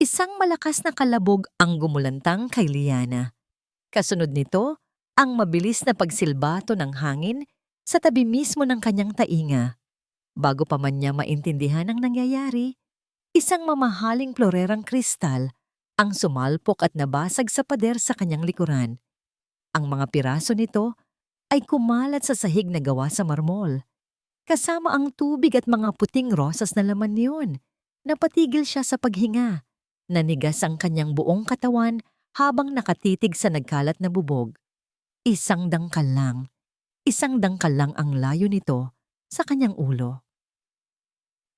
Isang malakas na kalabog ang gumulantang kay Liana. Kasunod nito, ang mabilis na pagsilbato ng hangin sa tabi mismo ng kanyang tainga. Bago pa man niya maintindihan ang nangyayari, isang mamahaling florerang kristal ang sumalpok at nabasag sa pader sa kanyang likuran. Ang mga piraso nito ay kumalat sa sahig na gawa sa marmol. Kasama ang tubig at mga puting rosas na laman niyon. Napatigil siya sa paghinga. Nanigas ang kanyang buong katawan habang nakatitig sa nagkalat na bubog. Isang dangkal lang. Isang dangkal lang ang layo nito sa kanyang ulo.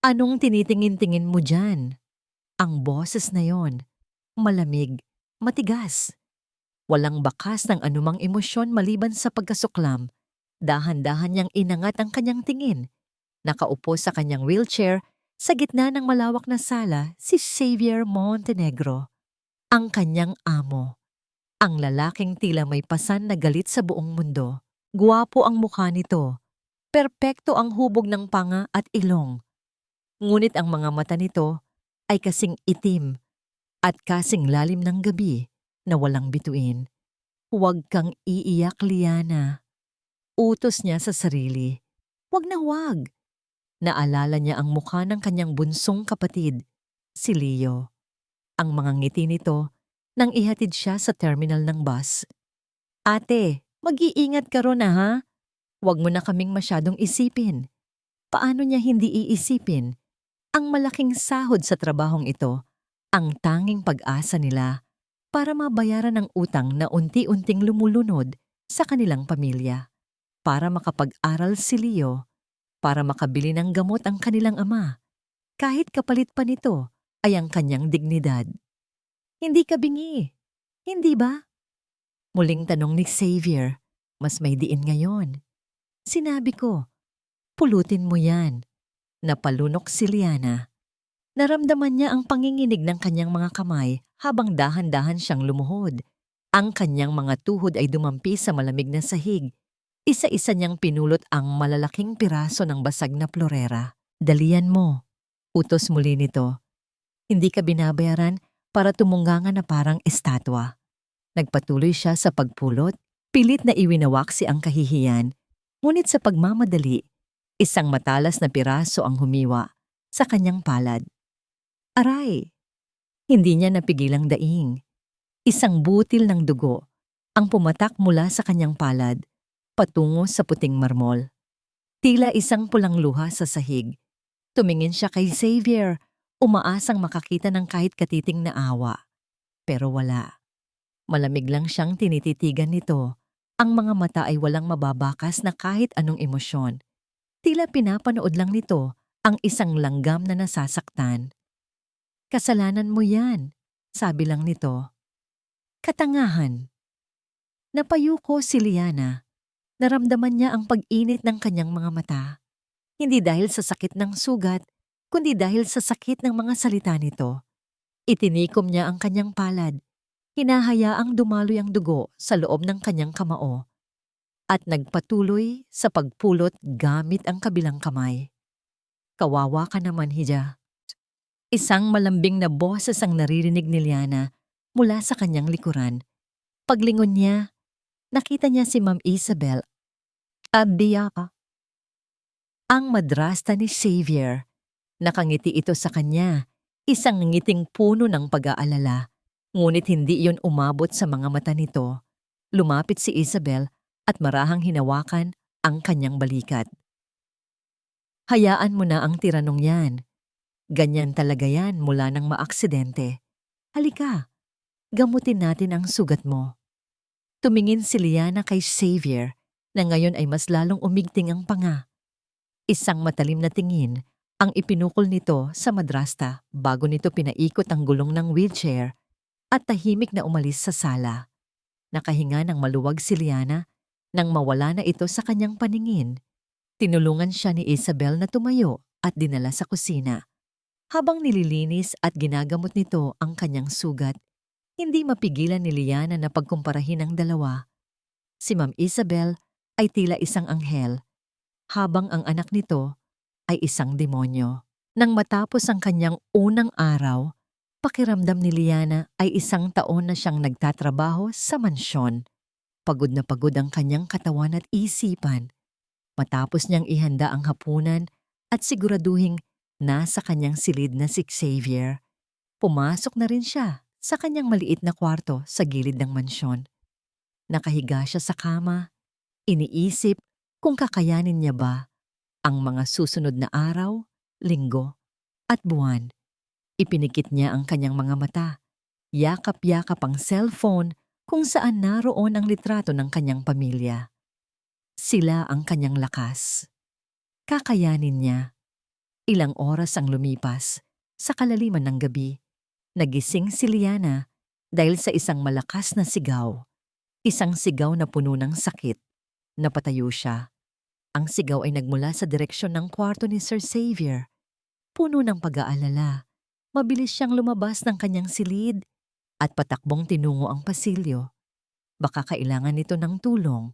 Anong tinitingin-tingin mo dyan? Ang boses na yon, malamig, matigas. Walang bakas ng anumang emosyon maliban sa pagkasuklam. Dahan-dahan niyang inangat ang kanyang tingin. Nakaupo sa kanyang wheelchair sa gitna ng malawak na sala si Xavier Montenegro, ang kanyang amo. Ang lalaking tila may pasan na galit sa buong mundo. Guwapo ang mukha nito. Perpekto ang hubog ng panga at ilong. Ngunit ang mga mata nito ay kasing itim at kasing lalim ng gabi na walang bituin. Huwag kang iiyak, Liana. Utos niya sa sarili. Huwag na huwag. Naalala niya ang mukha ng kanyang bunsong kapatid, si Leo. Ang mga ngiti nito nang ihatid siya sa terminal ng bus. Ate, mag-iingat ka ron ha. Huwag mo na kaming masyadong isipin. Paano niya hindi iisipin? Ang malaking sahod sa trabahong ito, ang tanging pag-asa nila para mabayaran ang utang na unti-unting lumulunod sa kanilang pamilya. Para makapag-aral si Leo, para makabili ng gamot ang kanilang ama, kahit kapalit pa nito ay ang kanyang dignidad. Hindi ka bingi, hindi ba? Muling tanong ni Xavier, mas may diin ngayon. Sinabi ko, pulutin mo yan. Napalunok si Liana. Naramdaman niya ang panginginig ng kanyang mga kamay habang dahan-dahan siyang lumuhod. Ang kanyang mga tuhod ay dumampi sa malamig na sahig. Isa-isa niyang pinulot ang malalaking piraso ng basag na florera. Dalian mo. Utos muli nito. Hindi ka binabayaran para tumunggangan na parang estatwa. Nagpatuloy siya sa pagpulot, pilit na iwinawaksi ang kahihiyan. Ngunit sa pagmamadali, isang matalas na piraso ang humiwa sa kanyang palad. Aray! Hindi niya napigilang daing. Isang butil ng dugo ang pumatak mula sa kanyang palad patungo sa puting marmol. Tila isang pulang luha sa sahig. Tumingin siya kay Xavier, umaasang makakita ng kahit katiting na awa. Pero wala. Malamig lang siyang tinititigan nito. Ang mga mata ay walang mababakas na kahit anong emosyon. Tila pinapanood lang nito ang isang langgam na nasasaktan. Kasalanan mo yan, sabi lang nito. Katangahan. Napayuko si Liana. Naramdaman niya ang pag-init ng kanyang mga mata. Hindi dahil sa sakit ng sugat, kundi dahil sa sakit ng mga salita nito. Itinikom niya ang kanyang palad. Hinahayaang dumaloy ang dugo sa loob ng kanyang kamao. At nagpatuloy sa pagpulot gamit ang kabilang kamay. Kawawa ka naman, Hija. Isang malambing na boses ang naririnig ni Liana mula sa kanyang likuran. Paglingon niya, nakita niya si Ma'am Isabel. Abiya ka. Ang madrasta ni Xavier. Nakangiti ito sa kanya, isang ngiting puno ng pag-aalala. Ngunit hindi iyon umabot sa mga mata nito. Lumapit si Isabel at marahang hinawakan ang kanyang balikat. Hayaan mo na ang tiranong yan. Ganyan talaga yan mula nang maaksidente. Halika, gamutin natin ang sugat mo. Tumingin si Liana kay Xavier na ngayon ay mas lalong umigting ang panga. Isang matalim na tingin ang ipinukol nito sa madrasta bago nito pinaikot ang gulong ng wheelchair at tahimik na umalis sa sala. Nakahinga ng maluwag si Liana nang mawala na ito sa kanyang paningin. Tinulungan siya ni Isabel na tumayo at dinala sa kusina. Habang nililinis at ginagamot nito ang kanyang sugat, hindi mapigilan ni Liana na pagkumparahin ang dalawa. Si Ma'am Isabel ay tila isang anghel, habang ang anak nito ay isang demonyo. Nang matapos ang kanyang unang araw, Pakiramdam ni Liana ay 1 taon na siyang nagtatrabaho sa mansyon. Pagod na pagod ang kanyang katawan at isipan. Matapos niyang ihanda ang hapunan at siguraduhing nasa kanyang silid na si Xavier, pumasok na rin siya sa kanyang maliit na kwarto sa gilid ng mansyon. Nakahiga siya sa kama, iniisip kung kakayanin niya ba ang mga susunod na araw, linggo, at buwan. Ipinikit niya ang kanyang mga mata, yakap-yakap ang cellphone kung saan naroon ang litrato ng kanyang pamilya. Sila ang kanyang lakas. Kakayanin niya. Ilang oras ang lumipas. Sa kalaliman ng gabi, nagising si Liana dahil sa isang malakas na sigaw. Isang sigaw na puno ng sakit. Napatayo siya. Ang sigaw ay nagmula sa direksyon ng kwarto ni Sir Xavier. Puno ng pag-aalala. Mabilis siyang lumabas ng kanyang silid at patakbong tinungo ang pasilyo. Baka kailangan nito ng tulong.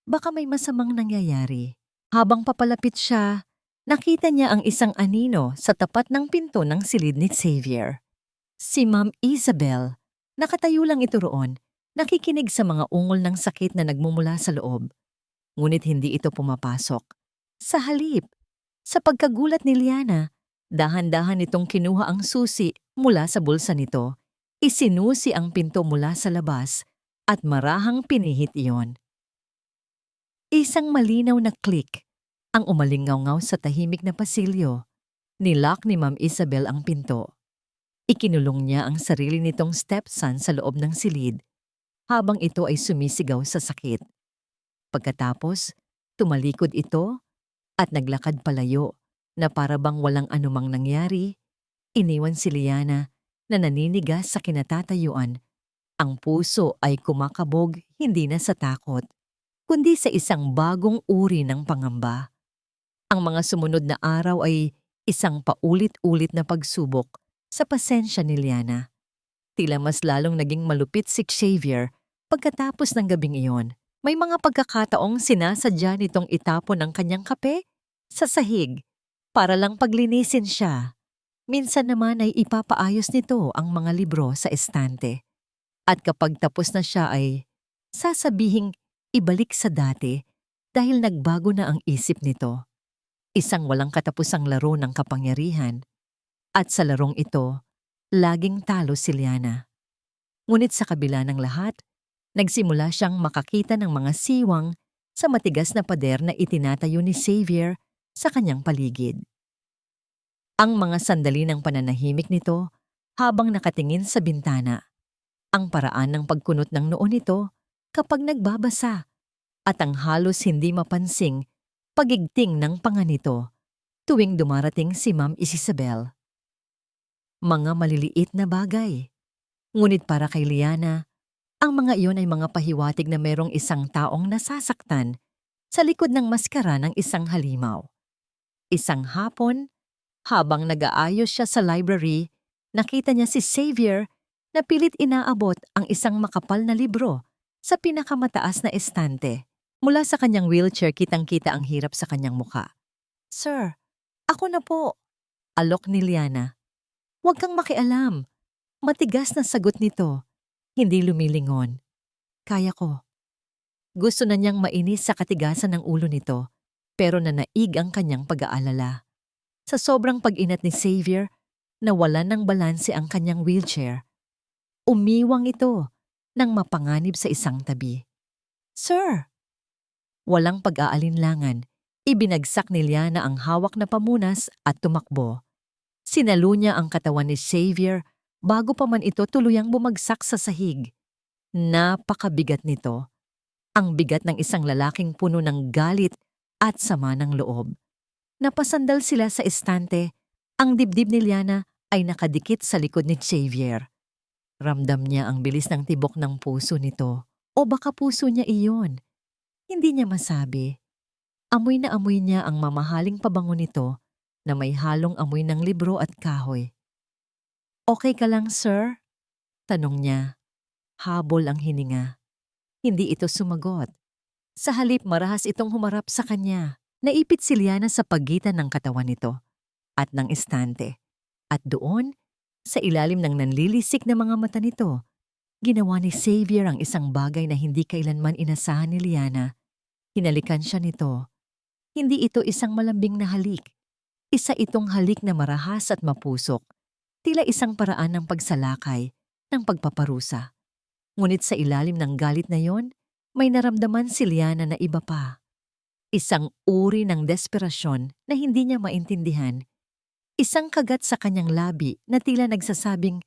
Baka may masamang nangyayari. Habang papalapit siya, nakita niya ang isang anino sa tapat ng pinto ng silid ni Xavier. Si Ma'am Isabel. Nakatayo lang ito roon, nakikinig sa mga ungol ng sakit na nagmumula sa loob. Ngunit hindi ito pumapasok. Sa halip, sa pagkagulat ni Liana, dahan-dahan itong kinuha ang susi mula sa bulsa nito. Isinusi ang pinto mula sa labas at marahang pinihit iyon. Isang malinaw na click ang umalingaw-ngaw sa tahimik na pasilyo. Nilock ni Ma'am Isabel ang pinto. Ikinulong niya ang sarili nitong stepson sa loob ng silid habang ito ay sumisigaw sa sakit. Pagkatapos, tumalikod ito at naglakad palayo na para bang walang anumang nangyari. Iniwan si Liana na naninigas sa kinatatayuan. Ang puso ay kumakabog hindi na sa takot, kundi sa isang bagong uri ng pangamba. Ang mga sumunod na araw ay isang paulit-ulit na pagsubok sa pasensya ni Liana. Tila mas lalong naging malupit si Xavier pagkatapos ng gabing iyon. May mga pagkakataong sinasadya nitong itapon ang kanyang kape sa sahig para lang paglinisin siya. Minsan naman ay ipapaayos nito ang mga libro sa estante. At kapag tapos na siya ay sasabihing ibalik sa dati dahil nagbago na ang isip nito. Isang walang katapusang laro ng kapangyarihan. At sa larong ito, laging talo si Liana. Ngunit sa kabila ng lahat, nagsimula siyang makakita ng mga siwang sa matigas na pader na itinatayo ni Xavier sa kanyang paligid. Ang mga sandali ng pananahimik nito habang nakatingin sa bintana. Ang paraan ng pagkunot ng noo nito kapag nagbabasa at ang halos hindi mapansing pagigting ng panga nito tuwing dumarating si Ma'am Isabel. Mga maliliit na bagay. Ngunit para kay Liana, ang mga iyon ay mga pahiwatig na merong isang taong nasasaktan sa likod ng maskara ng isang halimaw. Isang hapon, habang nag-aayos siya sa library, nakita niya si Xavier na pilit inaabot ang isang makapal na libro sa pinakamataas na estante. Mula sa kanyang wheelchair, kitang-kita ang hirap sa kanyang muka. "Sir, ako na po," alok ni Liana. "Huwag kang makialam." Matigas na sagot nito, hindi lumilingon. "Kaya ko." Gusto na niyang mainis sa katigasan ng ulo nito, pero nanaig ang kanyang pag-aalala. Sa sobrang pag-inat ni Xavier, nawalan ng balanse ang kanyang wheelchair. Umiwang ito nang mapanganib sa isang tabi. "Sir!" Walang pag-aalinlangan, ibinagsak ni Liana ang hawak na pamunas at tumakbo. Sinalo niya ang katawan ni Xavier bago pa man ito tuluyang bumagsak sa sahig. Napakabigat nito. Ang bigat ng isang lalaking puno ng galit at sama ng loob. Napasandal sila sa estante. Ang dibdib ni Liana ay nakadikit sa likod ni Xavier. Ramdam niya ang bilis ng tibok ng puso nito. O baka puso niya iyon. Hindi niya masabi. Amoy na amoy niya ang mamahaling pabango nito na may halong amoy ng libro at kahoy. "Okay ka lang, sir?" tanong niya. Habol ang hininga. Hindi ito sumagot. Sa halip, marahas itong humarap sa kanya. Naipit si Liana sa pagitan ng katawan nito at ng estante. At doon, Sa ilalim ng nanlilisik na mga mata nito, ginawa ni Xavier ang isang bagay na hindi kailanman inasahan ni Liana. Hinalikan siya nito. Hindi ito isang malambing na halik. Isa itong halik na marahas at mapusok. Tila isang paraan ng pagsalakay, ng pagpaparusa. Ngunit sa ilalim ng galit na yon, may naramdaman si Liana na iba pa. Isang uri ng desperasyon na hindi niya maintindihan. Isang kagat sa kanyang labi na tila nagsasabing,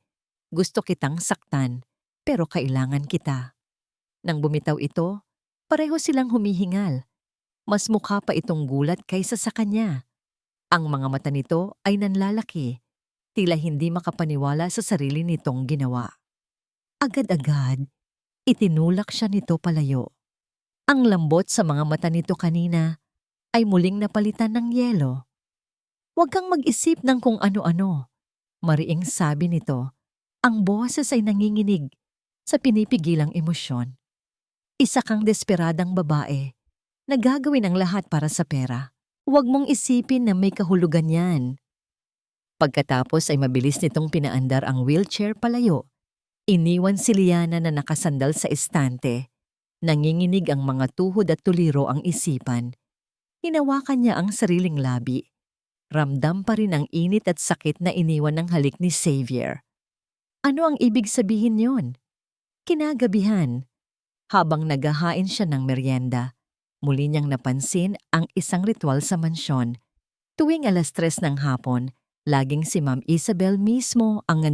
gusto kitang saktan, pero kailangan kita. Nang bumitaw ito, pareho silang humihingal. Mas mukha pa itong gulat kaysa sa kanya. Ang mga mata nito ay nanlalaki, tila hindi makapaniwala sa sarili nitong ginawa. Agad-agad, itinulak siya nito palayo. Ang lambot sa mga mata nito kanina ay muling napalitan ng yelo. Huwag kang mag-isip ng kung ano-ano, mariing sabi nito. Ang boses ay nanginginig sa pinipigilang emosyon. Isa kang desperadang babae na gagawin ang lahat para sa pera. Huwag mong isipin na may kahulugan yan. Pagkatapos ay mabilis nitong pinaandar ang wheelchair palayo. Iniwan si Liana na nakasandal sa estante. Nanginginig ang mga tuhod at tuliro ang isipan. Hinawakan niya ang sariling labi. Ramdam pa rin ang init at sakit na iniwan ng halik ni Xavier. Ano ang ibig sabihin yon? Kinagabihan, habang naghahain siya ng merienda, muli niyang napansin ang isang ritual sa mansyon. Tuwing 3:00 ng hapon, laging si Ma'am Isabel mismo ang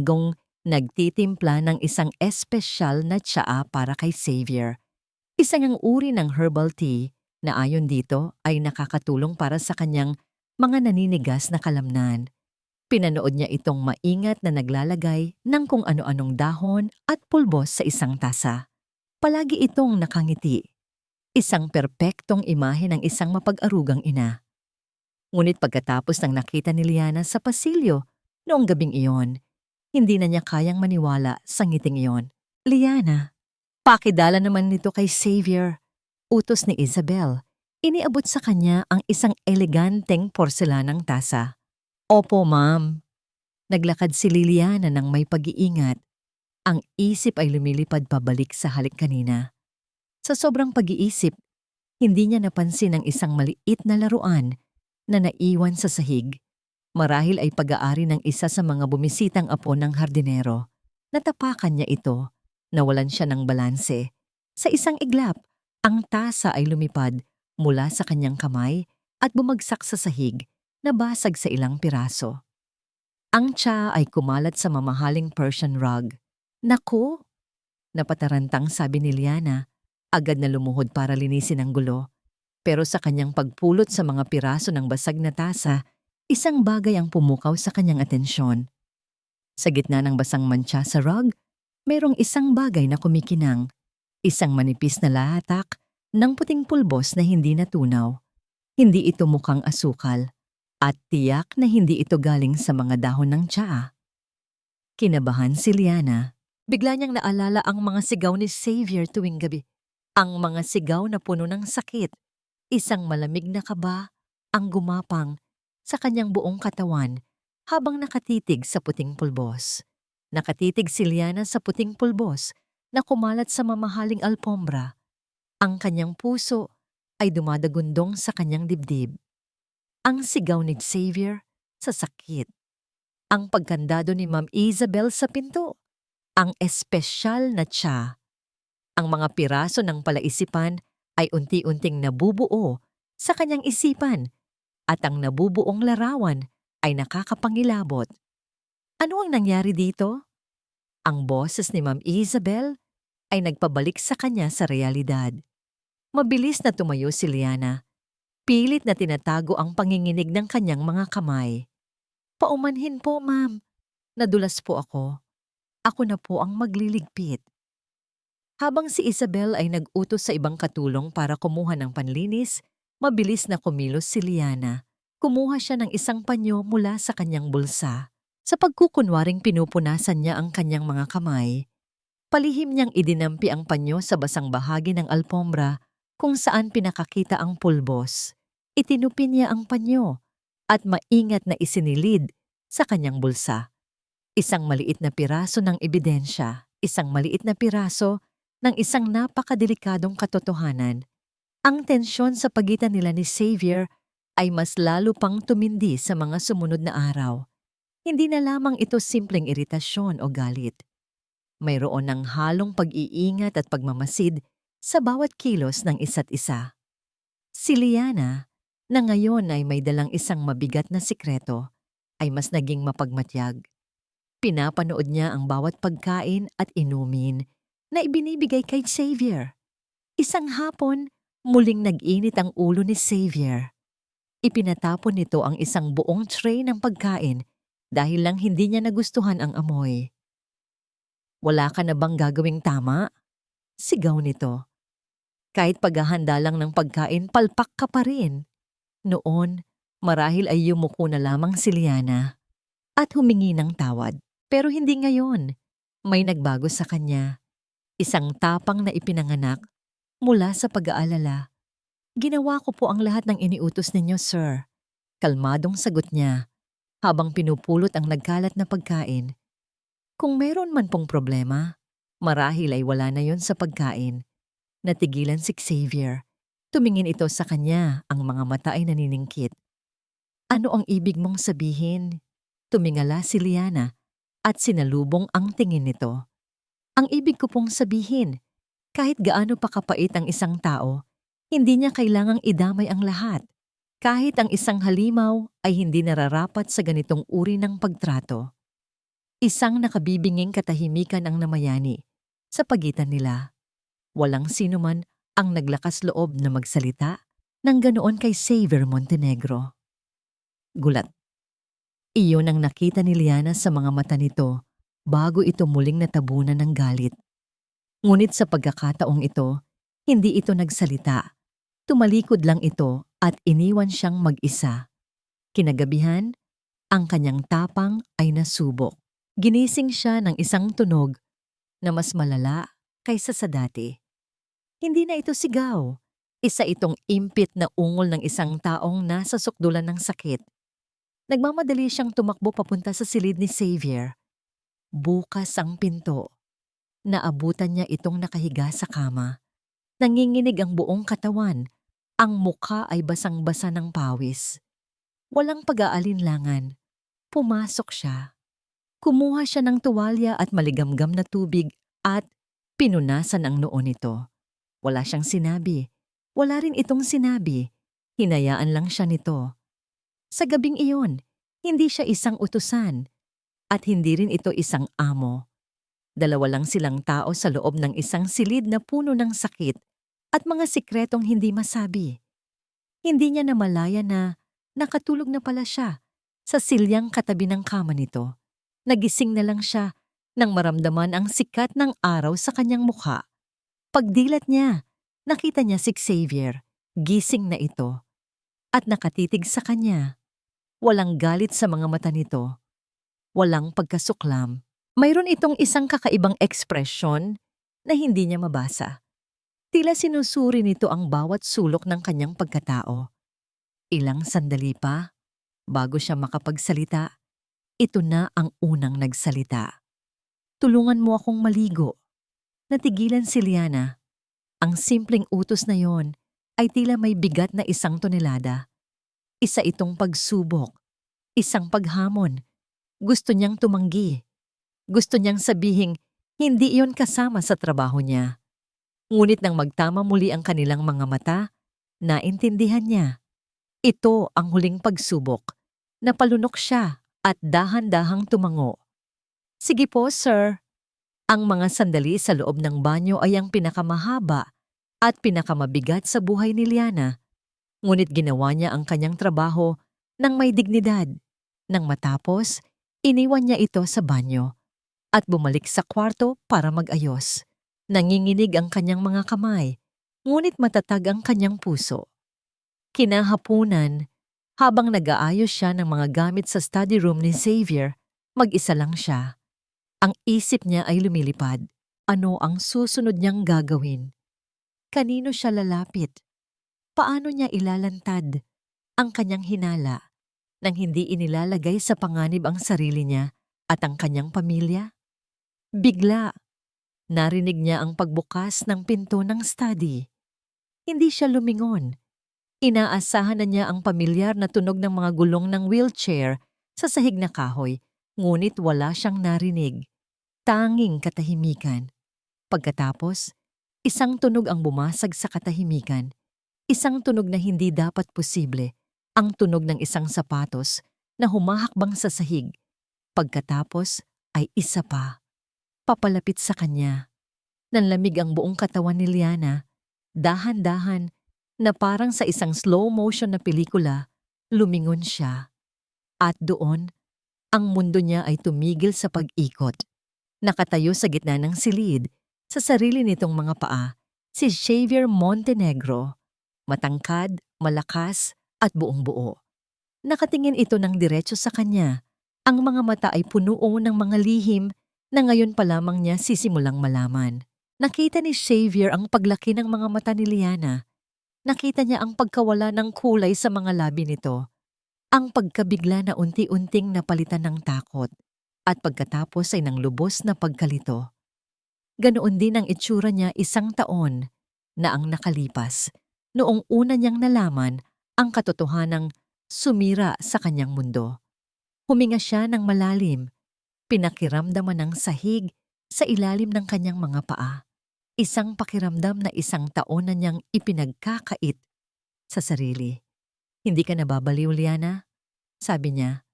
nagtitimpla ng isang espesyal na tsaa para kay Xavier. Isang uri ng herbal tea na ayon dito ay nakakatulong para sa kanyang mga naninigas na kalamnan. Pinanood niya itong maingat na naglalagay ng kung ano-anong dahon at pulbos sa isang tasa. Palagi itong nakangiti. Isang perpektong imahe ng isang mapag-arugang ina. Ngunit pagkatapos ng nakita ni Liana sa pasilyo noong gabing iyon, hindi na niya kayang maniwala sa ngiting iyon. Liana, pakidala naman nito kay Xavier. Utos ni Isabel. Iniabot sa kanya ang isang eleganteng porselanang tasa. Opo, ma'am. Naglakad si Liliana ng may pag-iingat. Ang isip ay lumilipad pabalik sa halik kanina. Sa sobrang pag-iisip, hindi niya napansin ang isang maliit na laruan na naiwan sa sahig. Marahil ay pag-aari ng isa sa mga bumisitang apo ng hardinero. Natapakan niya ito. Nawalan siya ng balanse. Sa isang iglap, ang tasa ay lumipad mula sa kanyang kamay at bumagsak sa sahig, nabasag sa ilang piraso. Ang tsa ay kumalat sa mamahaling Persian rug. Naku! Napatarantang sabi ni Liana, agad na lumuhod para linisin ang gulo. Pero sa kanyang pagpulot sa mga piraso ng basag na tasa, isang bagay ang pumukaw sa kanyang atensyon. Sa gitna ng basang mantsa sa rug, mayroong isang bagay na kumikinang. Isang manipis na lahatak ng puting pulbos na hindi natunaw. Hindi ito mukhang asukal at tiyak na hindi ito galing sa mga dahon ng tsaa. Kinabahan si Liana. Bigla niyang naalala ang mga sigaw ni Xavier tuwing gabi. Ang mga sigaw na puno ng sakit. Isang malamig na kaba ang gumapang sa kanyang buong katawan habang nakatitig sa puting pulbos. Nakatitig si Liana sa puting pulbos na kumalat sa mamahaling alpombra. Ang kanyang puso ay dumadagundong sa kanyang dibdib. Ang sigaw ni Xavier sa sakit. Ang pagkandado ni Ma'am Isabel sa pinto. Ang espesyal na tsa. Ang mga piraso ng palaisipan ay unti-unting nabubuo sa kanyang isipan at ang nabubuong larawan ay nakakapangilabot. Ano ang nangyari dito? Ang boses ni Ma'am Isabel ay nagpabalik sa kanya sa realidad. Mabilis na tumayo si Liana. Pilit na tinatago ang panginginig ng kanyang mga kamay. Paumanhin po, ma'am. Nadulas po ako. Ako na po ang magliligpit. Habang si Isabel ay nag-utos sa ibang katulong para kumuha ng panlinis, mabilis na kumilos si Liana. Kumuha siya ng isang panyo mula sa kanyang bulsa. Sa pagkukunwaring pinupunasan niya ang kanyang mga kamay, palihim niyang idinampi ang panyo sa basang bahagi ng alpombra kung saan pinakakita ang pulbos. Itinupin niya ang panyo at maingat na isinilid sa kanyang bulsa. Isang maliit na piraso ng ebidensya, isang maliit na piraso ng isang napakadelikadong katotohanan. Ang tensyon sa pagitan nila ni Xavier ay mas lalo pang tumindi sa mga sumunod na araw. Hindi na lamang ito simpleng iritasyon o galit. Mayroon ng halong pag-iingat at pagmamasid sa bawat kilos ng isa't isa. Si Liana, na ngayon ay may dalang isang mabigat na sikreto, ay mas naging mapagmatyag. Pinapanood niya ang bawat pagkain at inumin na ibinibigay kay Xavier. Isang hapon, muling nag-init ang ulo ni Xavier. Ipinatapon nito ang isang buong tray ng pagkain dahil lang hindi niya nagustuhan ang amoy. "Wala ka na bang gagawing tama?" Sigaw nito. Kahit paghahanda lang ng pagkain, palpak ka pa rin. Noon, marahil ay yumuko na lamang si Liana at humingi ng tawad. Pero hindi ngayon. May nagbago sa kanya. Isang tapang na ipinanganak mula sa pag-aalala. "Ginawa ko po ang lahat ng iniutos ninyo, sir." Kalmadong sagot niya habang pinupulot ang nagkalat na pagkain. Kung meron man pong problema, marahil ay wala na yon sa pagkain. Natigilan si Xavier. Tumingin ito sa kanya, ang mga mata ay naniningkit. "Ano ang ibig mong sabihin?" Tumingala si Liana at sinalubong ang tingin nito. "Ang ibig ko pong sabihin, kahit gaano pa kapait ang isang tao, hindi niya kailangang idamay ang lahat. Kahit ang isang halimaw ay hindi nararapat sa ganitong uri ng pagtrato." Isang nakabibinging katahimikan ang namayani sa pagitan nila. Walang sino man ang naglakas loob na magsalita ng ganoon kay Xavier Montenegro. Gulat. Iyon ang nakita ni Liana sa mga mata nito bago ito muling natabunan ng galit. Ngunit sa pagkakataong ito, hindi ito nagsalita. Tumalikod lang ito at iniwan siyang mag-isa. Kinagabihan, ang kanyang tapang ay nasubok. Ginising siya ng isang tunog na mas malala kaysa sa dati. Hindi na ito sigaw. Isa itong impit na ungol ng isang taong nasa sukdulan ng sakit. Nagmamadali siyang tumakbo papunta sa silid ni Xavier. Bukas ang pinto. Naabutan niya itong nakahiga sa kama. Nanginginig ang buong katawan. Ang mukha ay basang-basa ng pawis. Walang pag-aalinlangan. Pumasok siya. Kumuha siya ng tuwalya at maligamgam na tubig at pinunasan ang noo nito. Wala siyang sinabi. Wala rin itong sinabi. Hinayaan lang siya nito. Sa gabing iyon, hindi siya isang utusan at hindi rin ito isang amo. Dalawa lang silang tao sa loob ng isang silid na puno ng sakit at mga sikretong hindi masabi. Hindi niya namalaya na nakatulog na pala siya sa silyang katabi ng kama nito. Nagising na lang siya nang maramdaman ang sikat ng araw sa kanyang mukha. Pagdilat niya, nakita niya si Xavier. Gising na ito. At nakatitig sa kanya. Walang galit sa mga mata nito. Walang pagkasuklam. Mayroon itong isang kakaibang ekspresyon na hindi niya mabasa. Tila sinusuri nito ang bawat sulok ng kanyang pagkatao. Ilang sandali pa, bago siya makapagsalita, ito na ang unang nagsalita. "Tulungan mo akong maligo." Natigilan si Liana. Ang simpleng utos na yon ay tila may bigat na 1 tonelada. Isa itong pagsubok, isang paghamon. Gusto niyang tumanggi. Gusto niyang sabihing hindi iyon kasama sa trabaho niya. Ngunit nang magtama muli ang kanilang mga mata, naintindihan niya. Ito ang huling pagsubok. Napalunok siya at dahan-dahang tumango. "Sige po, sir." Ang mga sandali sa loob ng banyo ay ang pinakamahaba at pinakamabigat sa buhay ni Liana. Ngunit ginawa niya ang kanyang trabaho ng may dignidad. Nang matapos, iniwan niya ito sa banyo at bumalik sa kwarto para mag-ayos. Nanginginig ang kanyang mga kamay, ngunit matatag ang kanyang puso. Kinahapunan, habang nag-aayos siya ng mga gamit sa study room ni Xavier, mag-isa lang siya. Ang isip niya ay lumilipad. Ano ang susunod niyang gagawin? Kanino siya lalapit? Paano niya ilalantad ang kanyang hinala nang hindi inilalagay sa panganib ang sarili niya at ang kanyang pamilya? Bigla, narinig niya ang pagbukas ng pinto ng study. Hindi siya lumingon. Inaasahan na niya ang pamilyar na tunog ng mga gulong ng wheelchair sa sahig na kahoy, ngunit wala siyang narinig. Tanging katahimikan. Pagkatapos, isang tunog ang bumasag sa katahimikan. Isang tunog na hindi dapat posible. Ang tunog ng isang sapatos na humahakbang sa sahig. Pagkatapos ay isa pa. Papalapit sa kanya. Nanlamig ang buong katawan ni Liana. Dahan-dahan na parang sa isang slow motion na pelikula, lumingon siya. At doon, ang mundo niya ay tumigil sa pag-ikot. Nakatayo sa gitna ng silid, sa sarili nitong mga paa, si Xavier Montenegro. Matangkad, malakas, at buong-buo. Nakatingin ito ng diretso sa kanya. Ang mga mata ay puno ng mga lihim na ngayon pa lamang niya sisimulang malaman. Nakita ni Xavier ang paglaki ng mga mata ni Liana. Nakita niya ang pagkawala ng kulay sa mga labi nito. Ang pagkabigla na unti-unting napalitan ng takot. At pagkatapos ay ng lubos na pagkalito. Ganoon din ang itsura niya 1 taon na ang nakalipas noong una niyang nalaman ang katotohanang sumira sa kanyang mundo. Huminga siya ng malalim, pinakiramdaman ng sahig sa ilalim ng kanyang mga paa. Isang pakiramdam na 1 taon na niyang ipinagkakait sa sarili. Hindi ka nababaliw, Liana? Sabi niya.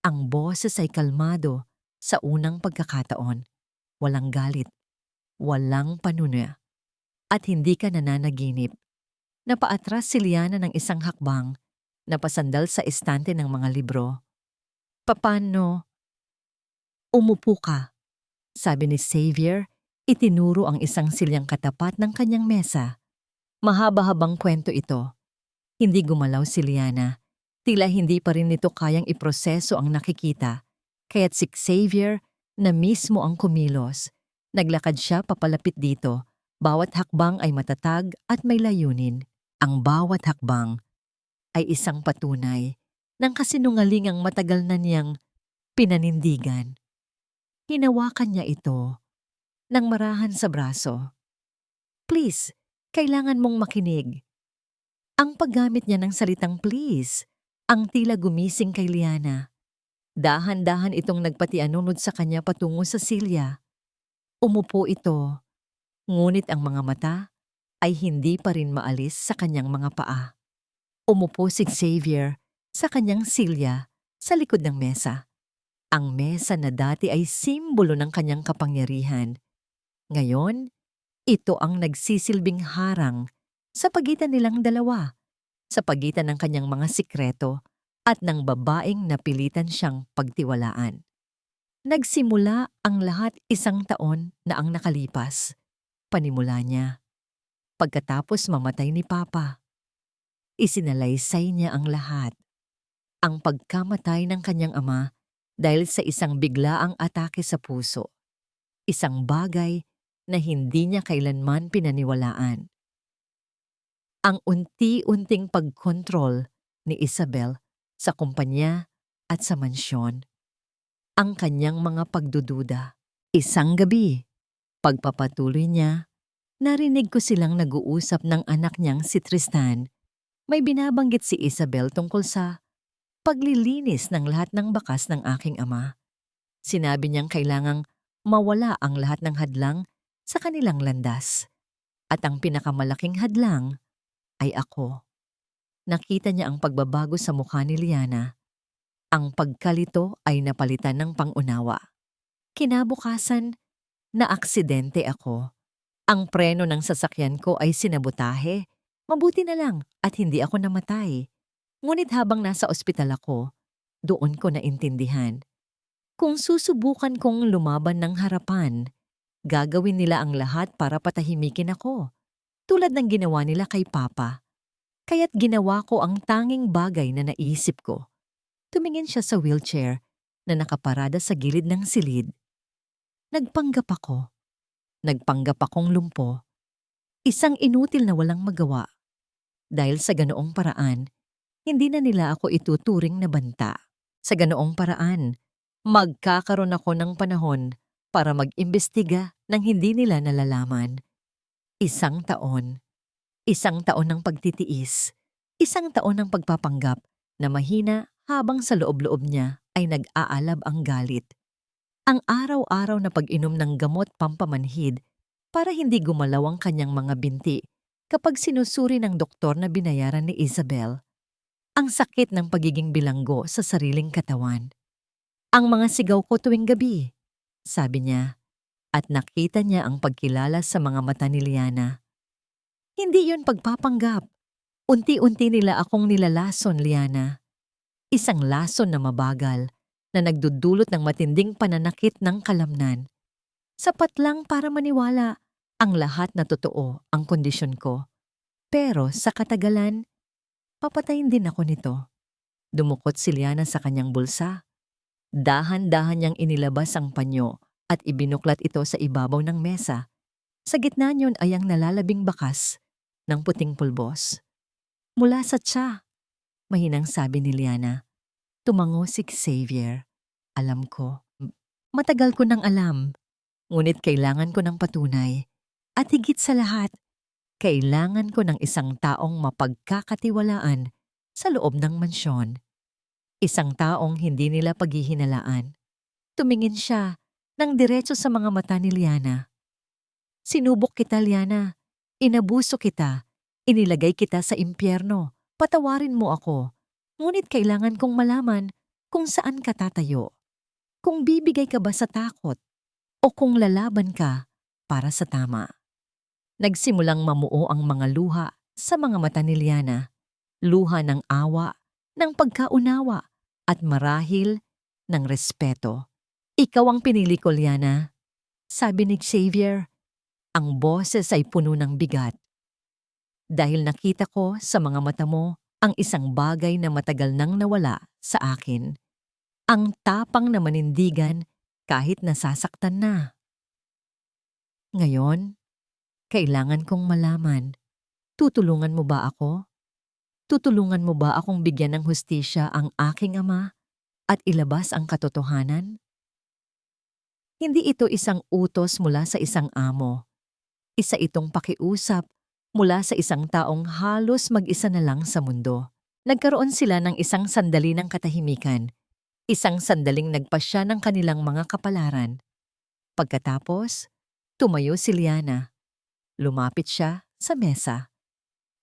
Ang boses ay kalmado sa unang pagkakataon. Walang galit, walang panuna, at hindi ka nananaginip. Napaatras si Liana ng 1 hakbang, napasandal sa estante ng mga libro. Paano? Umupo ka, sabi ni Xavier. Itinuro ang isang silyang katapat ng kanyang mesa. Mahaba-habang kwento ito. Hindi gumalaw si Liana. Tila hindi pa rin nito kayang iproseso ang nakikita. Kaya't si Xavier na mismo ang kumilos. Naglakad siya papalapit dito. Bawat hakbang ay matatag at may layunin. Ang bawat hakbang ay isang patunay ng kasinungalingang matagal na niyang pinanindigan. Hinawakan niya ito nang marahan sa braso. Please, kailangan mong makinig. Ang paggamit niya ng salitang please, ang tila gumising kay Liana. Dahan-dahan itong nagpatianunod sa kanya patungo sa silya. Umupo ito, ngunit ang mga mata ay hindi pa rin maalis sa kanyang mga paa. Umupo si Xavier sa kanyang silya sa likod ng mesa. Ang mesa na dati ay simbolo ng kanyang kapangyarihan. Ngayon, ito ang nagsisilbing harang sa pagitan nilang dalawa, sa pagitan ng kanyang mga sikreto at ng babaeng napilitan siyang pagtiwalaan. Nagsimula ang lahat 1 taon na ang nakalipas. Panimula niya. Pagkatapos mamatay ni Papa, isinalaysay niya ang lahat. Ang pagkamatay ng kanyang ama dahil sa isang biglaang atake sa puso. Isang bagay na hindi niya kailanman pinaniwalaan. Ang unti-unting pagkontrol ni Isabel sa kumpanya at sa mansyon. Ang kanyang mga pagdududa. Isang gabi, pagpapatuloy niya, narinig ko silang nag-uusap ng anak niyang si Tristan. May binabanggit si Isabel tungkol sa paglilinis ng lahat ng bakas ng aking ama. Sinabi niyang kailangang mawala ang lahat ng hadlang sa kanilang landas. At ang pinakamalaking hadlang ay ako. Nakita niya ang pagbabago sa mukha ni Liana. Ang pagkalito ay napalitan ng pangunawa. Kinabukasan, naaksidente ako. Ang preno ng sasakyan ko ay sinabotahe. Mabuti na lang at hindi ako namatay. Ngunit habang nasa ospital ako, doon ko naintindihan. Kung susubukan kong lumaban ng harapan, gagawin nila ang lahat para patahimikin ako, tulad ng ginawa nila kay Papa. Kaya't ginawa ko ang tanging bagay na naisip ko. Tumingin siya sa wheelchair na nakaparada sa gilid ng silid. Nagpanggap ako. Nagpanggap akong lumpo. Isang inutil na walang magawa. Dahil sa ganoong paraan, hindi na nila ako ituturing na banta. Sa ganoong paraan, Magkakaroon ako ng panahon para mag-imbestiga ng hindi nila nalalaman. 1 taon. 1 taon ng pagtitiis. 1 taon ng pagpapanggap na mahina habang sa loob-loob niya ay nag-aalab ang galit. Ang araw-araw na pag-inom ng gamot pampamanhid para hindi gumalaw ang kanyang mga binti kapag sinusuri ng doktor na binayaran ni Isabel. Ang sakit ng pagiging bilanggo sa sariling katawan. Ang mga sigaw ko tuwing gabi, sabi niya, at nakita niya ang pagkilala sa mga mata ni Liana. Hindi yon pagpapanggap. Unti-unti nila akong nilalason, Liana. Isang lason na mabagal na nagdudulot ng matinding pananakit ng kalamnan. Sapat lang para maniwala ang lahat na totoo ang kondisyon ko. Pero sa katagalan, papatayin din ako nito. Dumukot si Liana sa kanyang bulsa. Dahan-dahan niyang inilabas ang panyo at ibinuklat ito sa ibabaw ng mesa. Sa gitna niyon ay ang nalalabing bakas ng puting pulbos. Mula sa tiya, mahinang sabi ni Liana. Tumango si Xavier. Alam ko. Matagal ko nang alam. Ngunit kailangan ko ng patunay. At higit sa lahat, kailangan ko ng isang taong mapagkakatiwalaan sa loob ng mansyon. Isang taong hindi nila paghihinalaan. Tumingin siya ng diretso sa mga mata ni Liana. Sinubok kita, Liana. Inabuso kita. Inilagay kita sa impyerno. Patawarin mo ako. Ngunit kailangan kong malaman kung saan ka tatayo. Kung bibigay ka ba sa takot o kung lalaban ka para sa tama. Nagsimulang mamuo ang mga luha sa mga mata ni Liana. Luha ng awa, ng pagkaunawa at marahil ng respeto. Ikaw ang pinili ko, Liana. Sabi ni Xavier, ang boses ay puno ng bigat. Dahil nakita ko sa mga mata mo ang isang bagay na matagal nang nawala sa akin. Ang tapang na manindigan kahit nasasaktan na. Ngayon, kailangan kong malaman, tutulungan mo ba ako? Tutulungan mo ba akong bigyan ng hustisya ang aking ama at ilabas ang katotohanan? Hindi ito isang utos mula sa isang amo. Isa itong pakiusap mula sa isang taong halos mag-isa na lang sa mundo. Nagkaroon sila ng isang sandali ng katahimikan. Isang sandaling nagpasya ng kanilang mga kapalaran. Pagkatapos, tumayo si Liana. Lumapit siya sa mesa.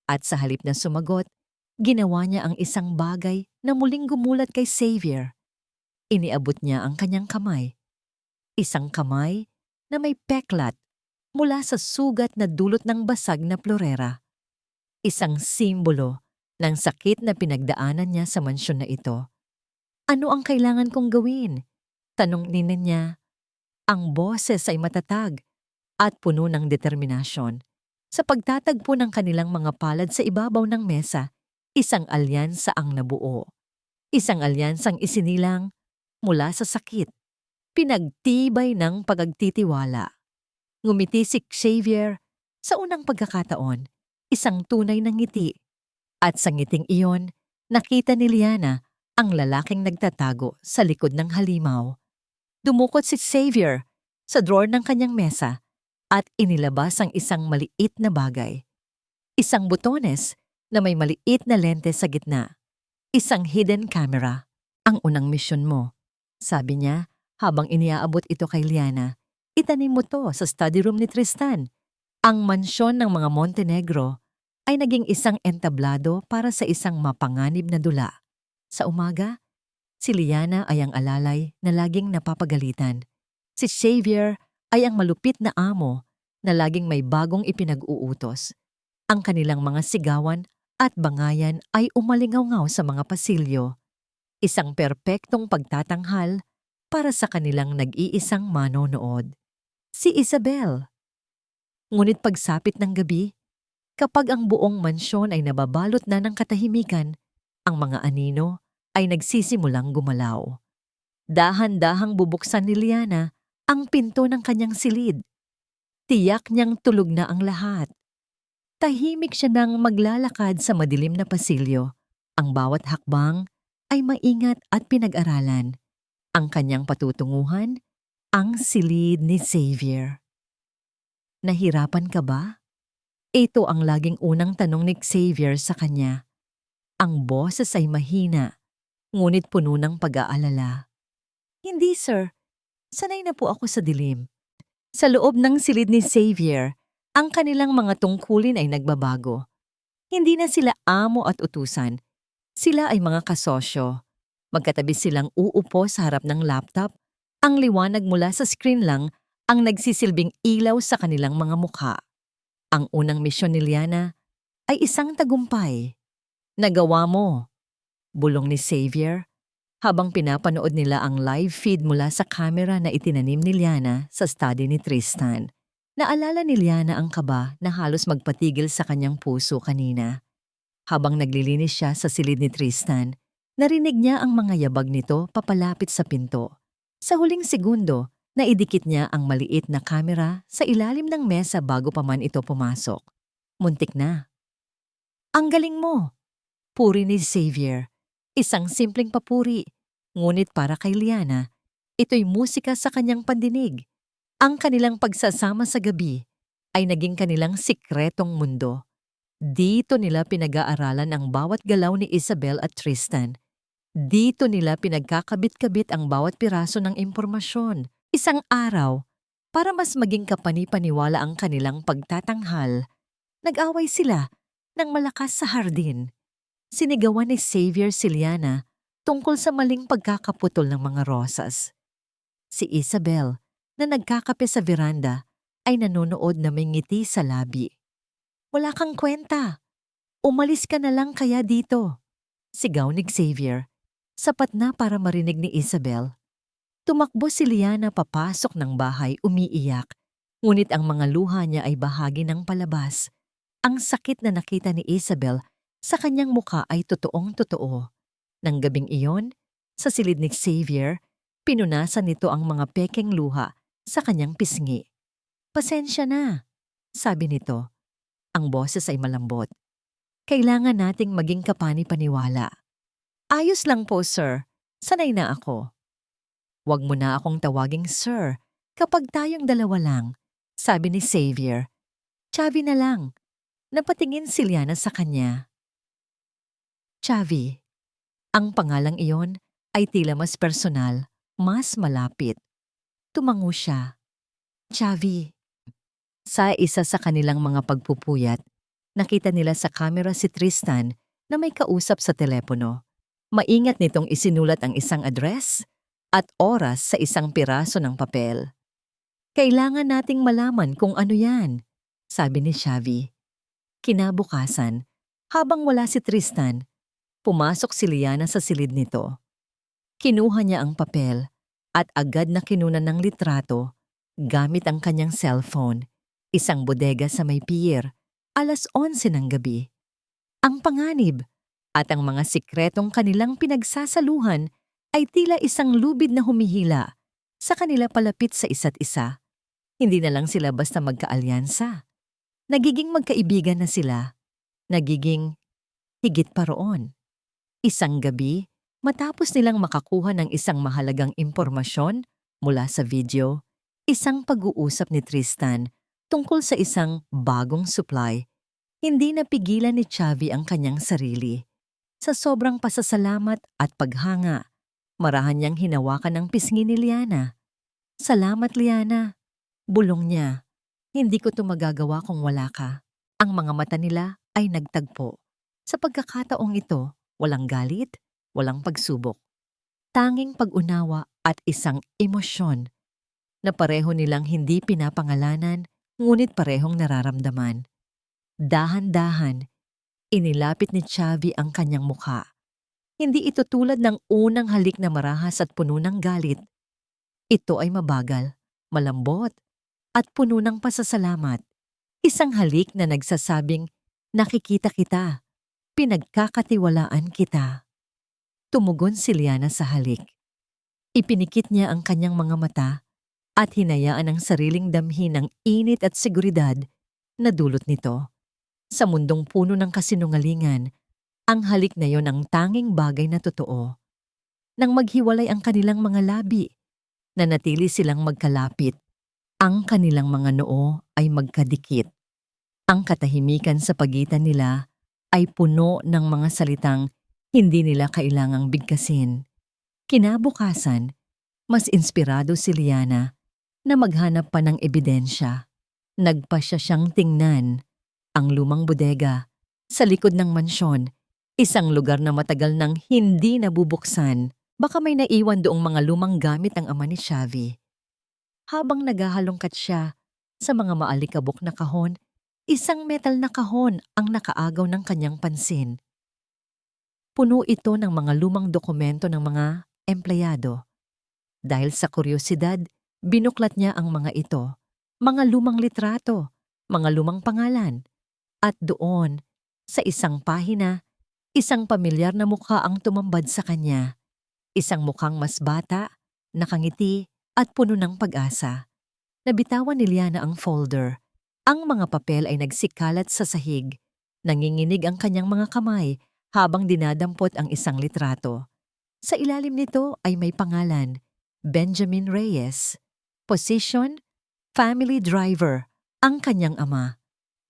At sa halip na sumagot, ginawa niya ang isang bagay na muling gumulat kay Xavier. Iniabot niya ang kanyang kamay. Isang kamay na may peklat mula sa sugat na dulot ng basag na plorera. Isang simbolo ng sakit na pinagdaanan niya sa mansyon na ito. Ano ang kailangan kong gawin? Tanong ni niya. Ang boses ay matatag at puno ng determinasyon. Sa pagtatagpo ng kanilang mga palad sa ibabaw ng mesa, isang alyansa ang nabuo. Isang alyansang isinilang mula sa sakit. Pinagtibay ng pagtitiwala. Ngumiti si Xavier sa unang pagkakataon, isang tunay na ngiti. At sa ngiting iyon, nakita ni Liana ang lalaking nagtatago sa likod ng halimaw. Dumukot si Xavier sa drawer ng kanyang mesa at inilabas ang isang maliit na bagay. Isang butones na may maliit na lente sa gitna. Isang hidden camera. Ang unang misyon mo, sabi niya habang iniaabot ito kay Liana. Itanim mo to sa study room ni Tristan. Ang mansyon ng mga Montenegro ay naging isang entablado para sa isang mapanganib na dula. Sa umaga, si Liana ay ang alalay na laging napapagalitan. Si Xavier ay ang malupit na amo na laging may bagong ipinag-uutos. Ang kanilang mga sigawan at bangayan ay umalingaw-ngaw sa mga pasilyo. Isang perpektong pagtatanghal para sa kanilang nag-iisang manonood. Si Isabel. Ngunit pagsapit ng gabi, kapag ang buong mansyon ay nababalot na ng katahimikan, ang mga anino ay nagsisimulang gumalaw. Dahan-dahang bubuksan ni Liana ang pinto ng kanyang silid. Tiyak niyang tulog na ang lahat. Tahimik siya nang maglalakad sa madilim na pasilyo. Ang bawat hakbang ay maingat at pinag-aralan. Ang kanyang patutunguhan, ang silid ni Xavier. Nahirapan ka ba? Ito ang laging unang tanong ni Xavier sa kanya. Ang boses ay mahina, ngunit puno ng pag-aalala. Hindi sir, sanay na po ako sa dilim. Sa loob ng silid ni Xavier, ang kanilang mga tungkulin ay nagbabago. Hindi na sila amo at utusan. Sila ay mga kasosyo. Magkatabi silang uupo sa harap ng laptop. Ang liwanag mula sa screen lang ang nagsisilbing ilaw sa kanilang mga mukha. Ang unang misyon ni Liana ay isang tagumpay. Nagawa mo, bulong ni Xavier habang pinapanood nila ang live feed mula sa camera na itinanim ni Liana sa study ni Tristan. Naalala ni Liana ang kaba na halos magpatigil sa kanyang puso kanina. Habang naglilinis siya sa silid ni Tristan, narinig niya ang mga yabag nito papalapit sa pinto. Sa huling segundo, naidikit niya ang maliit na kamera sa ilalim ng mesa bago pa man ito pumasok. Muntik na. Ang galing mo! Puri ni Xavier. Isang simpleng papuri. Ngunit para kay Liana, ito'y musika sa kanyang pandinig. Ang kanilang pagsasama sa gabi ay naging kanilang sikretong mundo. Dito nila pinag-aaralan ang bawat galaw ni Isabel at Tristan. Dito nila pinagkakabit-kabit ang bawat piraso ng impormasyon. Isang araw, para mas maging kapani-paniwala ang kanilang pagtatanghal, nag-away sila ng malakas sa hardin. Sinigawan ni Xavier si Liana tungkol sa maling pagkakaputol ng mga rosas. Si Isabel, na nagkakape sa veranda, ay nanonood na may ngiti sa labi. Wala kang kwenta. Umalis ka na lang kaya dito. Sigaw ni Xavier. Sapat na para marinig ni Isabel. Tumakbo si Liana papasok ng bahay umiiyak, ngunit ang mga luha niya ay bahagi ng palabas. Ang sakit na nakita ni Isabel sa kanyang muka ay totoong-totoo. Nang gabing iyon, sa silid ni Xavier, pinunasan nito ang mga pekeng luha sa kanyang pisngi. Pasensya na, sabi nito. Ang boses ay malambot. Kailangan nating maging kapani-paniwala. Ayos lang po, sir. Sanay na ako. Huwag mo na akong tawaging sir kapag tayong dalawa lang, sabi ni Xavier. Chavi na lang. Napatingin si Liana sa kanya. Chavi. Ang pangalang iyon ay tila mas personal, mas malapit. Tumango siya. Chavi. Sa isa sa kanilang mga pagpupuyat, nakita nila sa kamera si Tristan na may kausap sa telepono. Maingat nitong isinulat ang isang address at oras sa isang piraso ng papel. Kailangan nating malaman kung ano yan, sabi ni Xavi. Kinabukasan, habang wala si Tristan, pumasok si Liana sa silid nito. Kinuha niya ang papel at agad na kinunan ng litrato gamit ang kanyang cellphone, isang bodega sa may pier, 11:00 ng gabi. Ang panganib at ang mga sikretong kanilang pinagsasaluhan ay tila isang lubid na humihila sa kanila palapit sa isa't isa. Hindi na lang sila basta magkaalyansa. Nagiging magkaibigan na sila. Nagiging higit pa roon. Isang gabi, matapos nilang makakuha ng isang mahalagang impormasyon mula sa video, isang pag-uusap ni Tristan tungkol sa isang bagong supply, hindi napigilan ni Chavi ang kanyang sarili. Sa sobrang pasasalamat at paghanga, marahan niyang hinawakan ang pisngi ni Liana. Salamat, Liana. Bulong niya. Hindi ko ito magagawa kung wala ka. Ang mga mata nila ay nagtagpo. Sa pagkakataong ito, walang galit, walang pagsubok. Tanging pag-unawa at isang emosyon na pareho nilang hindi pinapangalanan ngunit parehong nararamdaman. Dahan-dahan, inilapit ni Chavi ang kanyang mukha. Hindi ito tulad ng unang halik na marahas at puno ng galit. Ito ay mabagal, malambot, at puno ng pasasalamat. Isang halik na nagsasabing, nakikita kita, pinagkakatiwalaan kita. Tumugon si Liana sa halik. Ipinikit niya ang kanyang mga mata at hinayaan ang sariling damhin ng init at seguridad na dulot nito. Sa mundong puno ng kasinungalingan, ang halik na yon ang tanging bagay na totoo. nang maghiwalay ang kanilang mga labi. Nanatili silang magkalapit. Ang kanilang mga noo ay magkadikit. Ang katahimikan sa pagitan nila ay puno ng mga salitang hindi nila kailangang bigkasin. Kinabukasan, mas inspirado si Liana na maghanap pa ng ebidensya. Nagpasya siyang tingnan ang lumang bodega sa likod ng mansyon, isang lugar na matagal nang hindi nabubuksan. Baka may naiwan doong mga lumang gamit ng ama ni Xavi. Habang naghahalongkat siya sa mga maalikabok na kahon, isang metal na kahon ang nakaagaw ng kanyang pansin. Puno ito ng mga lumang dokumento ng mga empleyado. Dahil sa kuryosidad, binuklat niya ang mga ito, mga lumang litrato, mga lumang pangalan. At doon, sa isang pahina, isang pamilyar na mukha ang tumambad sa kanya. Isang mukhang mas bata, nakangiti at puno ng pag-asa. Nabitawan ni Liana ang folder. Ang mga papel ay nagsikalat sa sahig. Nanginginig ang kanyang mga kamay habang dinadampot ang isang litrato. Sa ilalim nito ay may pangalan, Benjamin Reyes. Position, family driver, ang kanyang ama.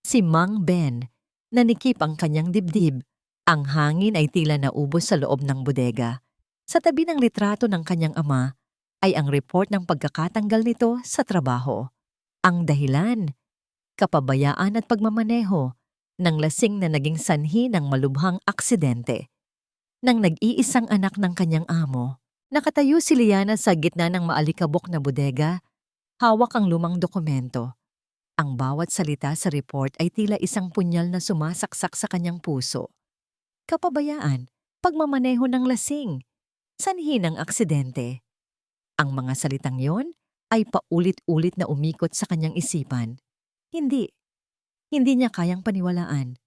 Si Mang Ben, nanikip ang kanyang dibdib. Ang hangin ay tila naubos sa loob ng bodega. Sa tabi ng litrato ng kanyang ama ay ang report ng pagkakatanggal nito sa trabaho. Ang dahilan, kapabayaan at pagmamaneho ng lasing na naging sanhi ng malubhang aksidente. Nang nag-iisang anak ng kanyang amo, nakatayo si Liana sa gitna ng maalikabok na bodega, hawak ang lumang dokumento. Ang bawat salita sa report ay tila isang punyal na sumasaksak sa kanyang puso. Kapabayaan, pagmamaneho ng lasing, sanhi ng aksidente. Ang mga salitang yon ay paulit-ulit na umikot sa kanyang isipan. Hindi niya kayang paniwalaan.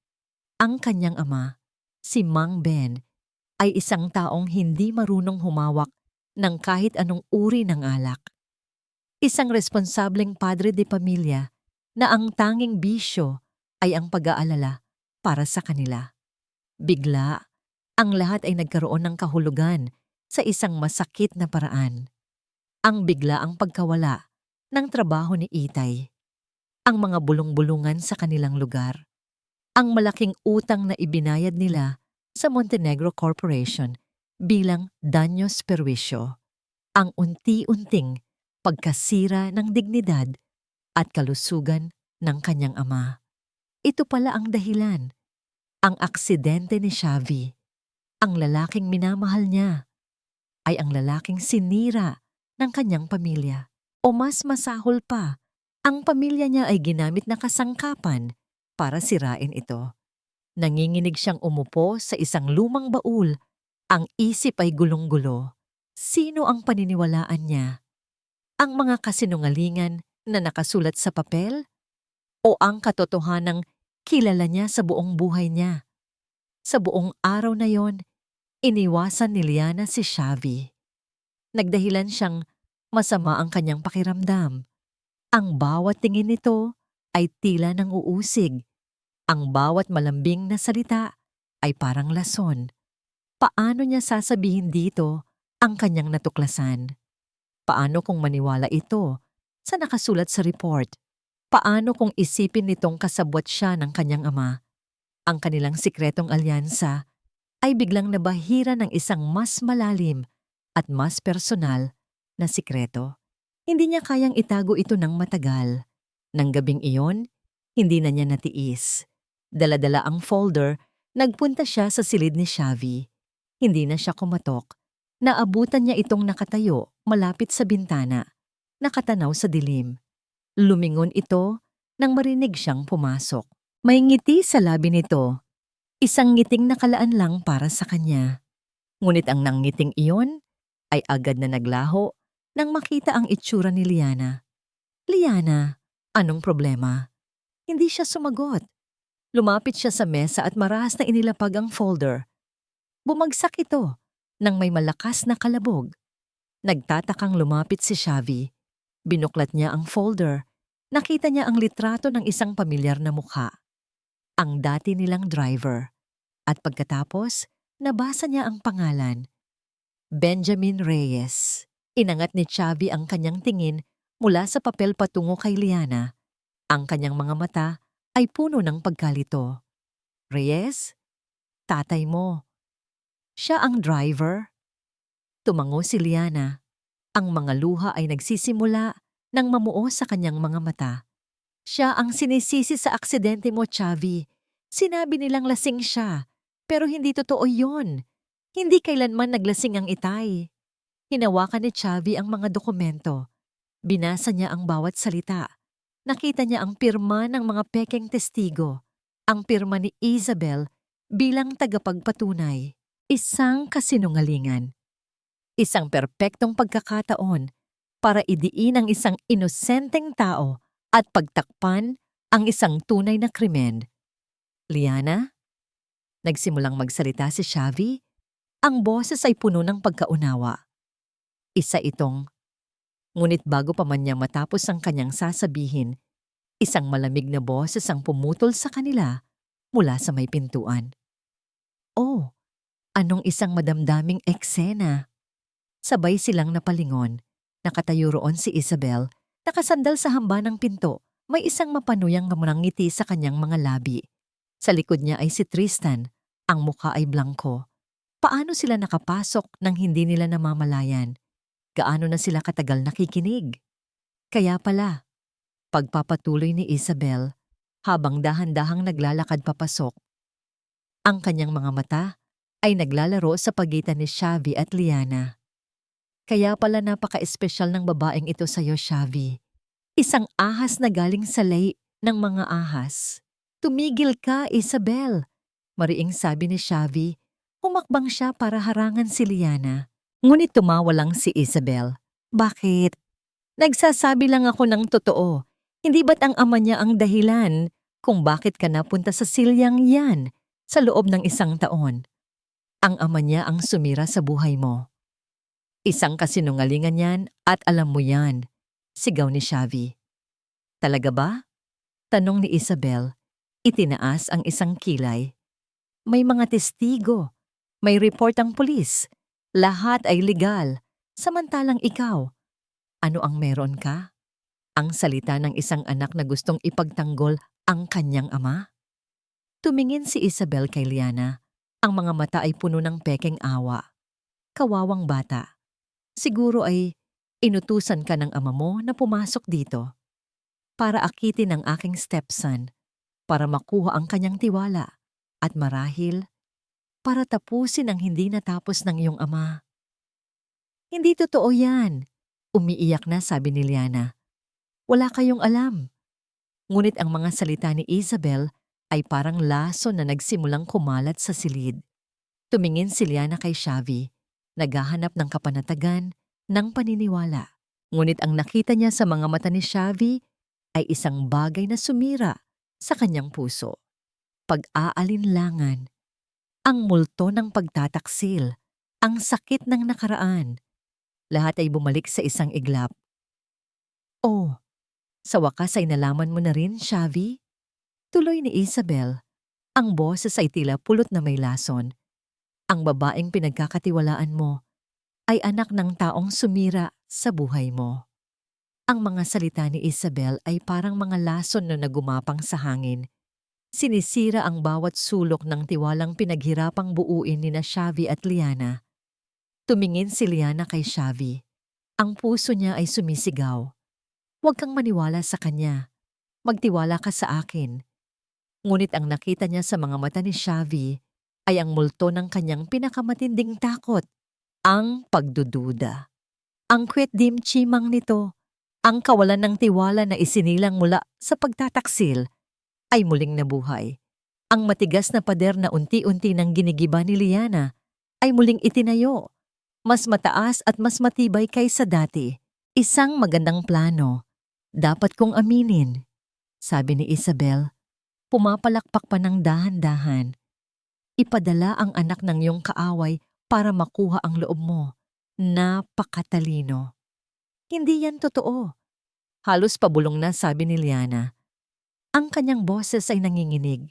Ang kanyang ama, si Mang Ben, ay isang taong hindi marunong humawak ng kahit anong uri ng alak. Isang responsableng padre de pamilya na ang tanging bisyo ay ang pag-aalala para sa kanila. Bigla, ang lahat ay nagkaroon ng kahulugan sa isang masakit na paraan. Ang biglaang pagkawala ng trabaho ni Itay, ang mga bulong-bulungan sa kanilang lugar, ang malaking utang na ibinayad nila sa Montenegro Corporation bilang daños perwisyo, ang unti-unting pagkasira ng dignidad at kalusugan ng kanyang ama. Ito pala ang dahilan, ang aksidente ni Xavi. Ang lalaking minamahal niya ay ang lalaking sinira ng kanyang pamilya. O mas masahol pa, ang pamilya niya ay ginamit na kasangkapan para sirain ito. Nanginginig siyang umupo sa isang lumang baul. Ang isip ay gulong-gulo. Sino ang paniniwalaan niya? Ang mga kasinungalingan na nakasulat sa papel? O ang katotohanang kilala niya sa buong buhay niya? Sa buong araw na yon, iniwasan ni Liana si Xavi. Nagdahilan siyang masama ang kanyang pakiramdam. Ang bawat tingin nito ay tila nang uusig. Ang bawat malambing na salita ay parang lason. Paano niya sasabihin dito ang kanyang natuklasan? Paano kung maniwala ito sa nakasulat sa report? Paano kung isipin nitong kasabwat siya ng kanyang ama? Ang kanilang sikretong alyansa ay biglang nabahira ng isang mas malalim at mas personal na sikreto. Hindi niya kayang itago ito ng matagal. Nang gabing iyon, hindi na niya natiis. Dala-dala ang folder, nagpunta siya sa silid ni Xavi. Hindi na siya kumatok. Naabutan niya itong nakatayo malapit sa bintana, nakatanaw sa dilim. Lumingon ito nang marinig siyang pumasok. May ngiti sa labi nito. Isang ngiting nakalaan lang para sa kanya. Ngunit ang nangiting iyon ay agad na naglaho nang makita ang itsura ni Liana. Liana, anong problema? Hindi siya sumagot. Lumapit siya sa mesa at marahas na inilapag ang folder. Bumagsak ito nang may malakas na kalabog. Nagtatakang lumapit si Xavi. Binuklat niya ang folder. Nakita niya ang litrato ng isang pamilyar na mukha. Ang dati nilang driver. At pagkatapos, nabasa niya ang pangalan. Benjamin Reyes. Inangat ni Xavi ang kanyang tingin mula sa papel patungo kay Liana. Ang kanyang mga mata ay puno ng pagkalito. Reyes? Tatay mo. Siya ang driver? Tumango si Liana. Ang mga luha ay nagsisimula nang mamuo sa kanyang mga mata. Siya ang sinisisi sa aksidente mo, Xavi. Sinabi nilang lasing siya, pero hindi totoo yon. Hindi kailanman naglasing ang itay. Hinawakan ni Xavi ang mga dokumento. Binasa niya ang bawat salita. Nakita niya ang pirma ng mga pekeng testigo. Ang pirma ni Isabel bilang tagapagpatunay. Isang kasinungalingan. Isang perpektong pagkakataon para idiin ang isang inosenteng tao at pagtakpan ang isang tunay na krimen. Liana? Nagsimulang magsalita si Xavi. Ang boses ay puno ng pagkaunawa. Isa itong, ngunit bago pa man niya matapos ang kanyang sasabihin, isang malamig na boses ang pumutol sa kanila mula sa may pintuan. Oh, anong isang madamdaming eksena. Sabay silang napalingon. Nakatayo roon si Isabel, nakasandal sa hamba ng pinto. May isang mapanuyang ngiti sa kanyang mga labi. Sa likod niya ay si Tristan, ang mukha ay blanko. Paano sila nakapasok nang hindi nila namamalayan? Gaano na sila katagal nakikinig? Kaya pala, pagpapatuloy ni Isabel, habang dahan-dahang naglalakad papasok, ang kanyang mga mata ay naglalaro sa pagitan ni Xavi at Liana. Kaya pala napaka-espesyal ng babaeng ito sa'yo, Xavi. Isang ahas na galing sa lay ng mga ahas. Tumigil ka, Isabel. Mariing sabi ni Xavi. Humakbang siya para harangan si Liana. Ngunit tumawa lang si Isabel. Bakit? Nagsasabi lang ako ng totoo. Hindi ba't ang ama niya ang dahilan kung bakit ka napunta sa silyang yan sa loob ng 1 taon? Ang ama niya ang sumira sa buhay mo. Isang kasinungalingan yan at alam mo yan, sigaw ni Xavi. Talaga ba? Tanong ni Isabel. Itinaas ang isang kilay. May mga testigo. May report ang pulis. Lahat ay legal. Samantalang ikaw, ano ang meron ka? Ang salita ng isang anak na gustong ipagtanggol ang kanyang ama? Tumingin si Isabel kay Liana. Ang mga mata ay puno ng pekeng awa. Kawawang bata. Siguro ay inutusan ka ng ama mo na pumasok dito para akitin ang aking stepson, para makuha ang kanyang tiwala, at marahil, para tapusin ang hindi natapos ng iyong ama. Hindi totoo yan. Umiiyak na sabi ni Liana. Wala kayong alam. Ngunit ang mga salita ni Isabel ay parang laso na nagsimulang kumalat sa silid. Tumingin si Liana kay Xavi, naghahanap ng kapanatagan, ng paniniwala. Ngunit ang nakita niya sa mga mata ni Xavi ay isang bagay na sumira sa kanyang puso. Pag-aalinlangan, ang multo ng pagtataksil, ang sakit ng nakaraan. Lahat ay bumalik sa isang iglap. Oh, sa wakas ay nalaman mo na rin, Xavi? Tuloy ni Isabel. Ang boses ay tila pulot na may lason. Ang babaeng pinagkakatiwalaan mo ay anak ng taong sumira sa buhay mo. Ang mga salita ni Isabel ay parang mga lason na nagumapang sa hangin. Sinisira ang bawat sulok ng tiwalang pinaghirapang buuin ni na Xavi at Liana. Tumingin si Liana kay Xavi. Ang puso niya ay sumisigaw. Huwag kang maniwala sa kanya. Magtiwala ka sa akin. Ngunit ang nakita niya sa mga mata ni Xavi ay ang multo ng kanyang pinakamatinding takot. Ang pagdududa. Ang kwetdim chimang nito, ang kawalan ng tiwala na isinilang mula sa pagtataksil, ay muling nabuhay. Ang matigas na pader na unti-unti nang ginigiba ni Liana ay muling itinayo. Mas mataas at mas matibay kaysa dati. Isang magandang plano. Dapat kong aminin, sabi ni Isabel. Pumapalakpak pa ng dahan-dahan. Ipadala ang anak ng iyong kaaway para makuha ang loob mo. Napakatalino. Hindi yan totoo. Halos pabulong na sabi ni Liana. Ang kanyang boses ay nanginginig.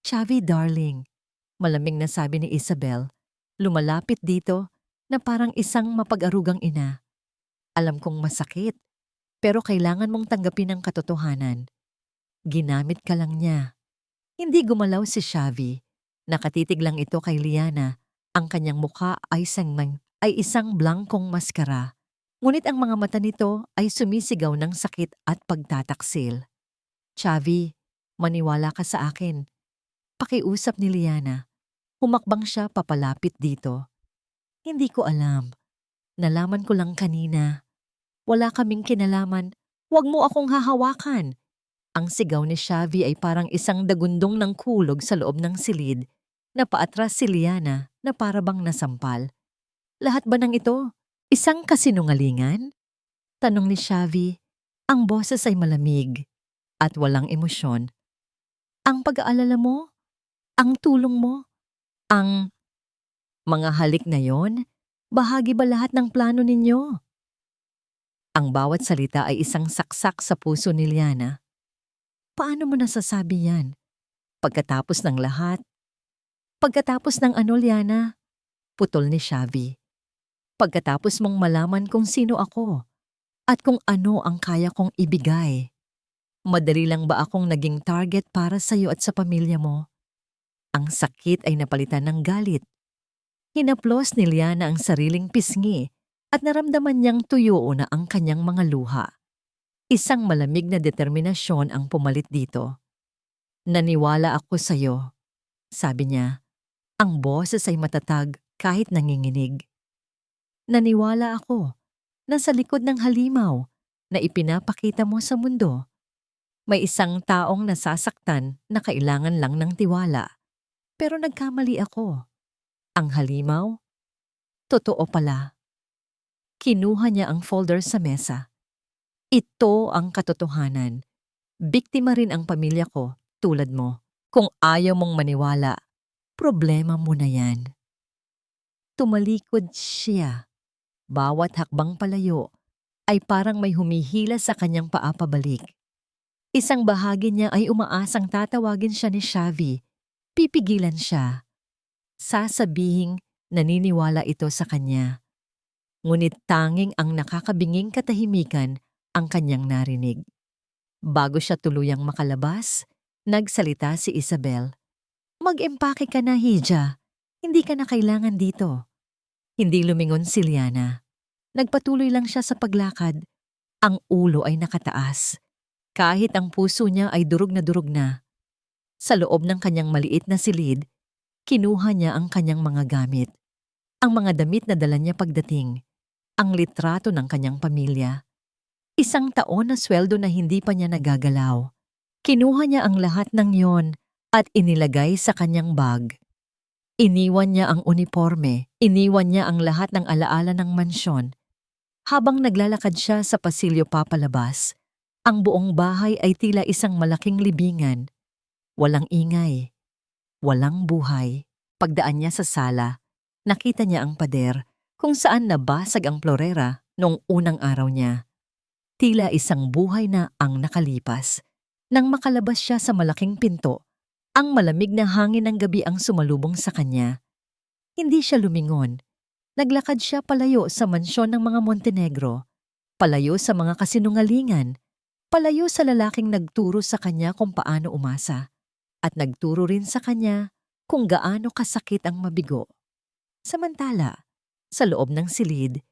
Xavi darling, malamig na sabi ni Isabel. Lumalapit dito na parang isang mapag-arugang ina. Alam kong masakit, pero kailangan mong tanggapin ang katotohanan. Ginamit ka lang niya. Hindi gumalaw si Xavi. Nakatitig lang ito kay Liana. Ang kanyang mukha ay isang blankong maskara. Ngunit ang mga mata nito ay sumisigaw ng sakit at pagtataksil. Xavi, maniwala ka sa akin. Pakiusap ni Liana. Humakbang siya papalapit dito. Hindi ko alam. Nalaman ko lang kanina. Wala kaming kinalaman. Huwag mo akong hahawakan. Ang sigaw ni Xavi ay parang isang dagundong ng kulog sa loob ng silid na paatras si Liana na parabang nasampal. Lahat ba ng ito? Isang kasinungalingan? Tanong ni Xavi. Ang boses ay malamig at walang emosyon. Ang pag-aalala mo? Ang tulong mo? Ang mga halik na yon? Bahagi ba lahat ng plano ninyo? Ang bawat salita ay isang saksak sa puso ni Liana. Paano mo nasasabi yan? Pagkatapos ng lahat? Pagkatapos ng ano, Liana? Putol ni Xavi. Pagkatapos mong malaman kung sino ako at kung ano ang kaya kong ibigay. Madali lang ba akong naging target para sa'yo at sa pamilya mo? Ang sakit ay napalitan ng galit. Hinaplos ni Liana ang sariling pisngi at naramdaman niyang tuyo na ang kanyang mga luha. Isang malamig na determinasyon ang pumalit dito. Naniwala ako sa'yo, sabi niya. Ang boses ay matatag kahit nanginginig. Naniwala ako na sa likod ng halimaw na ipinapakita mo sa mundo, may isang taong nasasaktan na kailangan lang ng tiwala. Pero nagkamali ako. Ang halimaw? Totoo pala. Kinuha niya ang folder sa mesa. Ito ang katotohanan. Biktima rin ang pamilya ko, tulad mo. Kung ayaw mong maniwala, problema mo na yan. Tumalikod siya. Bawat hakbang palayo ay parang may humihila sa kanyang paa pabalik. Isang bahagi niya ay umaasang tatawagin siya ni Xavi. Pipigilan siya. Sasabihing naniniwala ito sa kanya. Ngunit tanging ang nakakabinging katahimikan ang kanyang narinig. Bago siya tuluyang makalabas, nagsalita si Isabel. Mag-empake ka na, Hija. Hindi ka na kailangan dito. Hindi lumingon si Liana. Nagpatuloy lang siya sa paglakad. Ang ulo ay nakataas. Kahit ang puso niya ay durog na. Sa loob ng kanyang maliit na silid, kinuha niya ang kanyang mga gamit. Ang mga damit na dala niya pagdating. Ang litrato ng kanyang pamilya. Isang taon na sweldo na hindi pa niya nagagalaw. Kinuha niya ang lahat ng yon at inilagay sa kanyang bag. Iniwan niya ang uniforme, iniwan niya ang lahat ng alaala ng mansyon. Habang naglalakad siya sa pasilyo papalabas, ang buong bahay ay tila isang malaking libingan. Walang ingay, walang buhay. Pagdaan niya sa sala, nakita niya ang pader kung saan nabasag ang florera noong unang araw niya. Tila isang buhay na ang nakalipas. Nang makalabas siya sa malaking pinto, ang malamig na hangin ng gabi ang sumalubong sa kanya. Hindi siya lumingon. Naglakad siya palayo sa mansyon ng mga Montenegro, palayo sa mga kasinungalingan, palayo sa lalaking nagturo sa kanya kung paano umasa, at nagturo rin sa kanya kung gaano kasakit ang mabigo. Samantala, sa loob ng silid,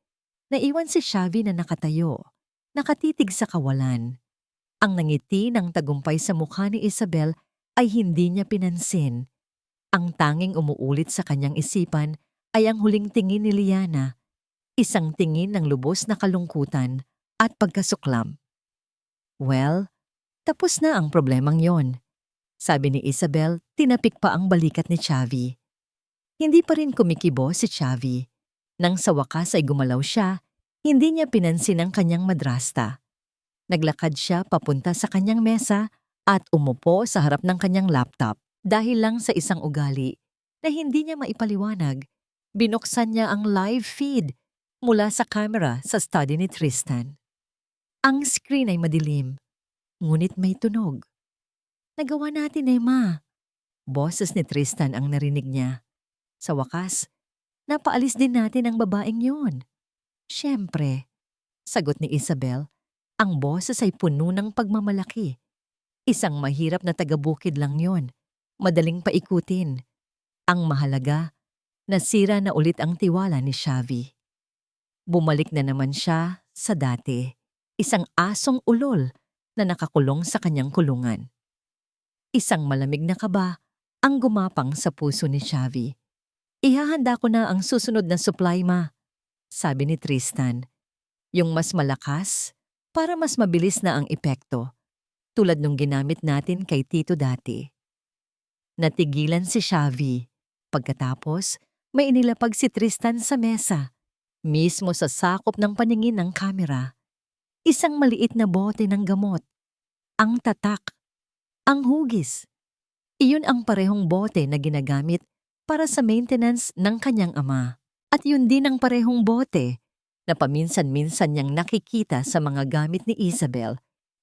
naiwan si Xavi na nakatayo, nakatitig sa kawalan. Ang nangiti ng tagumpay sa mukha ni Isabel ay hindi niya pinansin. Ang tanging umuulit sa kanyang isipan ay ang huling tingin ni Liana, isang tingin ng lubos na kalungkutan at pagkasuklam. Well, tapos na ang problemang yon, sabi ni Isabel, tinapik pa ang balikat ni Xavi. Hindi pa rin kumikibo si Xavi. Nang sa wakas ay gumalaw siya, hindi niya pinansin ang kanyang madrasta. Naglakad siya papunta sa kanyang mesa at umupo sa harap ng kanyang laptop. Dahil lang sa isang ugali na hindi niya maipaliwanag, binuksan niya ang live feed mula sa camera sa study ni Tristan. Ang screen ay madilim, ngunit may tunog. Nagawa natin, Emma. Boses ni Tristan ang narinig niya. Sa wakas, napaalis din natin ang babaeng yun. Siyempre, sagot ni Isabel, ang boses ay puno ng pagmamalaki. Isang mahirap na taga-bukid lang yon. Madaling paikutin. Ang mahalaga, nasira na ulit ang tiwala ni Xavi. Bumalik na naman siya sa dati. Isang asong ulol na nakakulong sa kanyang kulungan. Isang malamig na kaba ang gumapang sa puso ni Xavi. Ihahanda ko na ang susunod na supply, ma, sabi ni Tristan. Yung mas malakas para mas mabilis na ang epekto, tulad nung ginamit natin kay Tito dati. Natigilan si Xavi. Pagkatapos, may inilapag si Tristan sa mesa, mismo sa sakop ng paningin ng kamera. Isang maliit na bote ng gamot. Ang tatak. Ang hugis. Iyon ang parehong bote na ginagamit para sa maintenance ng kanyang ama. At yun din ang parehong bote na paminsan-minsan niyang nakikita sa mga gamit ni Isabel.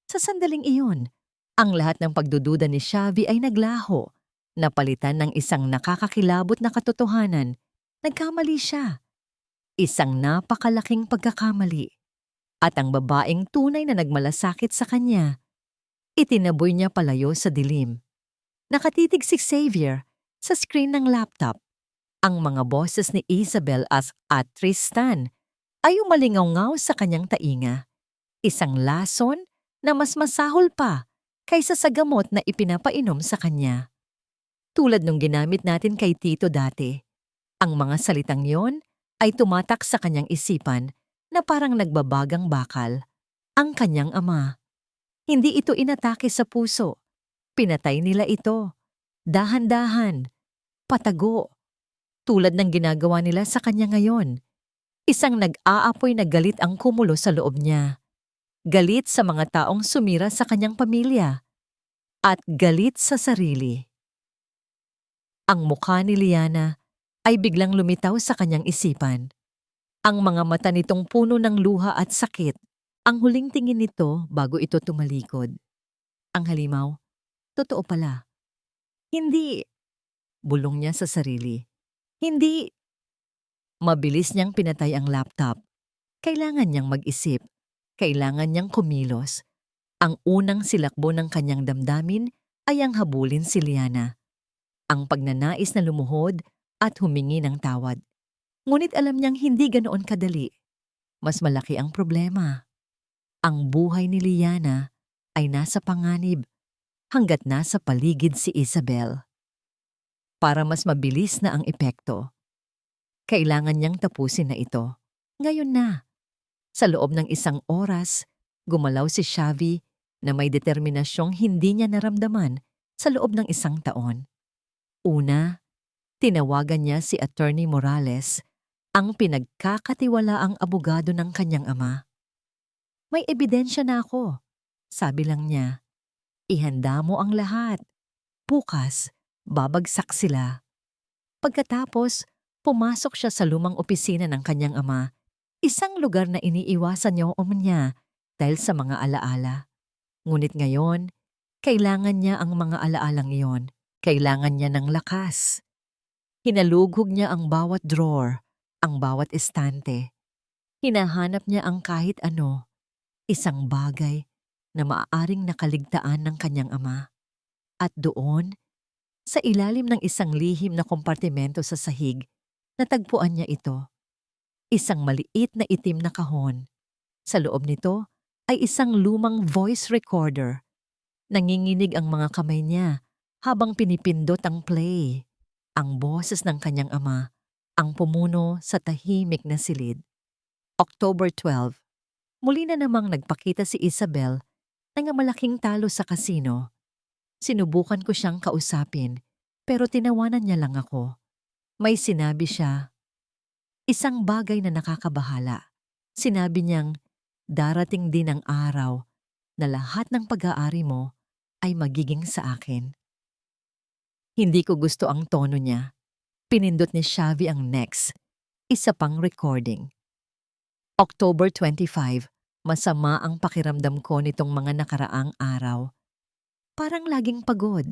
Sa sandaling iyon, ang lahat ng pagdududa ni Xavi ay naglaho. Napalitan ng isang nakakakilabot na katotohanan. Nagkamali siya. Isang napakalaking pagkakamali. At ang babaeng tunay na nagmalasakit sa kanya, itinaboy niya palayo sa dilim. Nakatitig si Xavier sa screen ng laptop. Ang mga boses ni Isabel at Tristan ay umalingaw-ngaw sa kanyang tainga. Isang lason na mas masahol pa kaysa sa gamot na ipinapainom sa kanya. Tulad nung ginamit natin kay Tito dati, ang mga salitang yon ay tumatak sa kanyang isipan na parang nagbabagang bakal. Ang kanyang ama. Hindi ito inatake sa puso. Pinatay nila ito. Dahan-dahan. Patago. Tulad ng ginagawa nila sa kanya ngayon. Isang nag-aapoy na galit ang kumulo sa loob niya. Galit sa mga taong sumira sa kanyang pamilya. At galit sa sarili. Ang mukha ni Liana ay biglang lumitaw sa kanyang isipan. Ang mga mata nitong puno ng luha at sakit. Ang huling tingin nito bago ito tumalikod. Ang halimaw, totoo pala. Hindi. Bulong niya sa sarili. Hindi. Mabilis niyang pinatay ang laptop. Kailangan niyang mag-isip. Kailangan niyang kumilos. Ang unang silakbo ng kanyang damdamin ay ang habulin si Liana. Ang pagnanais na lumuhod at humingi ng tawad. Ngunit alam niyang hindi ganoon kadali. Mas malaki ang problema. Ang buhay ni Liana ay nasa panganib hanggat nasa paligid si Isabel. Para mas mabilis na ang epekto, kailangan niyang tapusin na ito. Ngayon na. Sa loob ng 1 oras, gumalaw si Xavi na may determinasyong hindi niya naramdaman sa loob ng 1 taon. Una, tinawagan niya si Attorney Morales, ang pinagkakatiwalaang abogado ng kanyang ama. May ebidensya na ako, sabi lang niya. Ihanda mo ang lahat. Bukas, babagsak sila. Pagkatapos, pumasok siya sa lumang opisina ng kanyang ama, isang lugar na iniiwasan niya dahil sa mga alaala. Ngunit ngayon, kailangan niya ang mga alaalang iyon. Kailangan niya ng lakas. Hinalughog niya ang bawat drawer, ang bawat estante. Hinahanap niya ang kahit ano, isang bagay na maaaring nakaligtaan ng kanyang ama. At doon, sa ilalim ng isang lihim na kompartimento sa sahig, natagpuan niya ito. Isang maliit na itim na kahon. Sa loob nito ay isang lumang voice recorder. Nanginginig ang mga kamay niya habang pinipindot ang play. Ang boses ng kanyang ama, ang pumuno sa tahimik na silid. October 12. Muli na namang nagpakita si Isabel ng malaking talo sa kasino. Sinubukan ko siyang kausapin, pero tinawanan niya lang ako. May sinabi siya, isang bagay na nakakabahala. Sinabi niyang, darating din ang araw na lahat ng pag-aari mo ay magiging sa akin. Hindi ko gusto ang tono niya. Pinindot ni Xavi ang next. Isa pang recording. October 25. Masama ang pakiramdam ko nitong mga nakaraang araw. Parang laging pagod.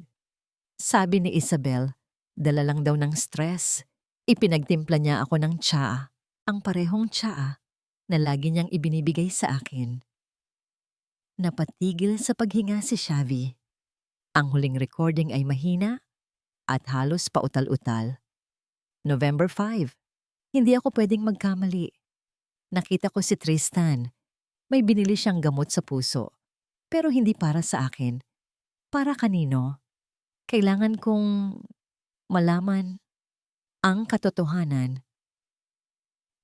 Sabi ni Isabel, dala lang daw ng stress. Ipinagtimpla niya ako ng tsaa, ang parehong tsaa na lagi niyang ibinibigay sa akin. Napatigil sa paghinga si Xavi. Ang huling recording ay mahina at halos pautal-utal. November 5. Hindi ako pwedeng magkamali. Nakita ko si Tristan. May binili siyang gamot sa puso. Pero hindi para sa akin. Para kanino? Kailangan kong malaman ang katotohanan.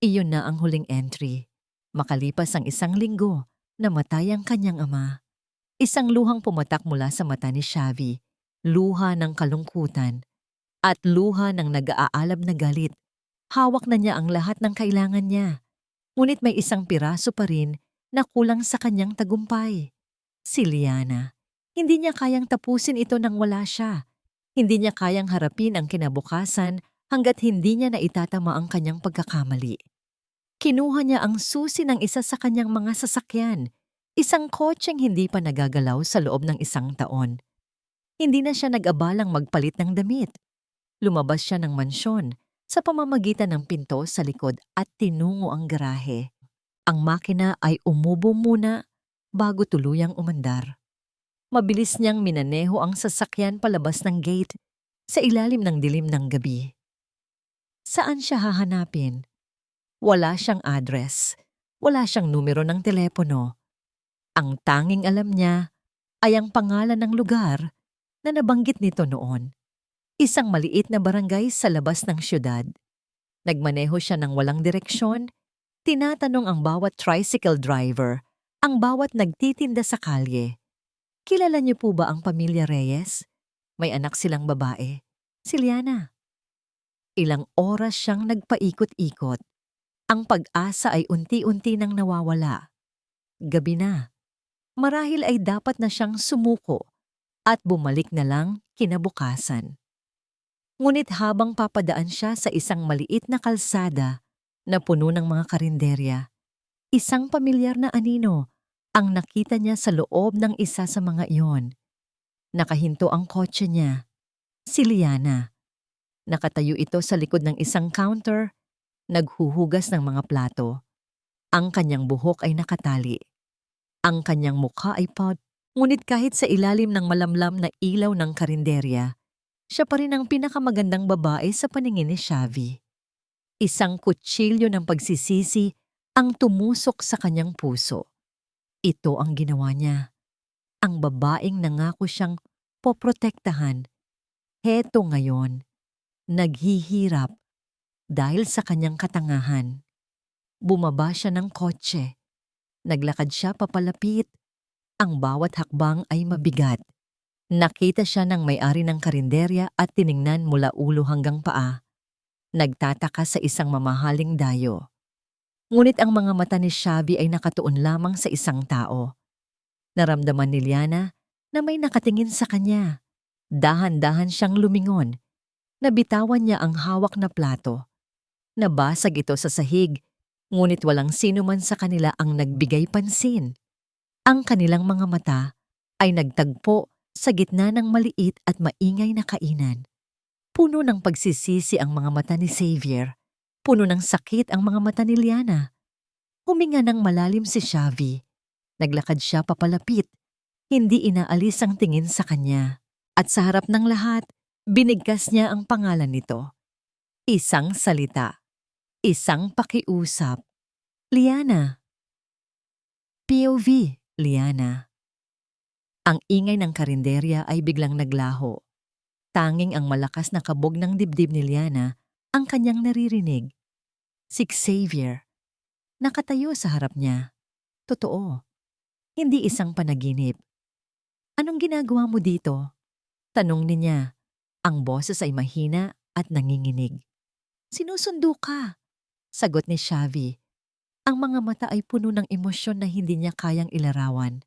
Iyon na ang huling entry. Makalipas ang 1 linggo, namatay ang kanyang ama. Isang luhang pumatak mula sa mata ni Xavi. Luha ng kalungkutan. At luha ng nag-aalab na galit. Hawak na niya ang lahat ng kailangan niya. Ngunit may isang piraso pa rin na kulang sa kanyang tagumpay. Si Liana. Hindi niya kayang tapusin ito nang wala siya. Hindi niya kayang harapin ang kinabukasan hanggat hindi niya naitatama ang kanyang pagkakamali. Kinuha niya ang susi ng isa sa kanyang mga sasakyan. Isang kotseng hindi pa nagagalaw sa loob ng 1 taon. Hindi na siya nag-abalang magpalit ng damit. Lumabas siya ng mansyon sa pamamagitan ng pinto sa likod at tinungo ang garahe. Ang makina ay umubo muna bago tuluyang umandar. Mabilis niyang minaneho ang sasakyan palabas ng gate sa ilalim ng dilim ng gabi. Saan siya hahanapin? Wala siyang address. Wala siyang numero ng telepono. Ang tanging alam niya ay ang pangalan ng lugar na nabanggit nito noon. Isang maliit na barangay sa labas ng syudad. Nagmaneho siya ng walang direksyon. Tinatanong ang bawat tricycle driver, ang bawat nagtitinda sa kalye. Kilala niyo po ba ang pamilya Reyes? May anak silang babae, si Liana. Ilang oras siyang nagpaikot-ikot. Ang pag-asa ay unti-unti nang nawawala. Gabi na. Marahil ay dapat na siyang sumuko at bumalik na lang kinabukasan. Ngunit habang papadaan siya sa isang maliit na kalsada na puno ng mga karinderya, isang pamilyar na anino ang nakita niya sa loob ng isa sa mga iyon. Nakahinto ang kotse niya. Si Liana. Nakatayo ito sa likod ng isang counter, naghuhugas ng mga plato. Ang kanyang buhok ay nakatali. Ang kanyang mukha ay pawd, ngunit kahit sa ilalim ng malamlam na ilaw ng karinderya, siya pa rin ang pinakamagandang babae sa paningin ni Xavi. Isang kutsilyo ng pagsisisi ang tumusok sa kanyang puso. Ito ang ginawa niya. Ang babaeng nangako siyang poprotektahan. Heto ngayon, naghihirap dahil sa kanyang katangahan. Bumaba siya ng kotse. Naglakad siya papalapit. Ang bawat hakbang ay mabigat. Nakita siya ng may-ari ng karinderya at tiningnan mula ulo hanggang paa. Nagtataka sa isang mamahaling dayo. Ngunit ang mga mata ni Xavi ay nakatuon lamang sa isang tao. Naramdaman ni Liana na may nakatingin sa kanya. Dahan-dahan siyang lumingon. Nabitawan niya ang hawak na plato. Nabasag ito sa sahig, ngunit walang sino man sa kanila ang nagbigay pansin. Ang kanilang mga mata ay nagtagpo sa gitna ng maliit at maingay na kainan. Puno ng pagsisisi ang mga mata ni Xavier. Puno ng sakit ang mga mata ni Liana. Huminga ng malalim si Xavi. Naglakad siya papalapit. Hindi inaalis ang tingin sa kanya. At sa harap ng lahat, binigkas niya ang pangalan nito. Isang salita. Isang pakiusap. Liana. POV, Liana. Ang ingay ng karinderya ay biglang naglaho. Tanging ang malakas na kabog ng dibdib ni Liana ang kanyang naririnig. Si Xavier. Nakatayo sa harap niya. Totoo. Hindi isang panaginip. Anong ginagawa mo dito? Tanong niya. Ang boses ay mahina at nanginginig. Sinusundo ka. Sagot ni Xavi. Ang mga mata ay puno ng emosyon na hindi niya kayang ilarawan.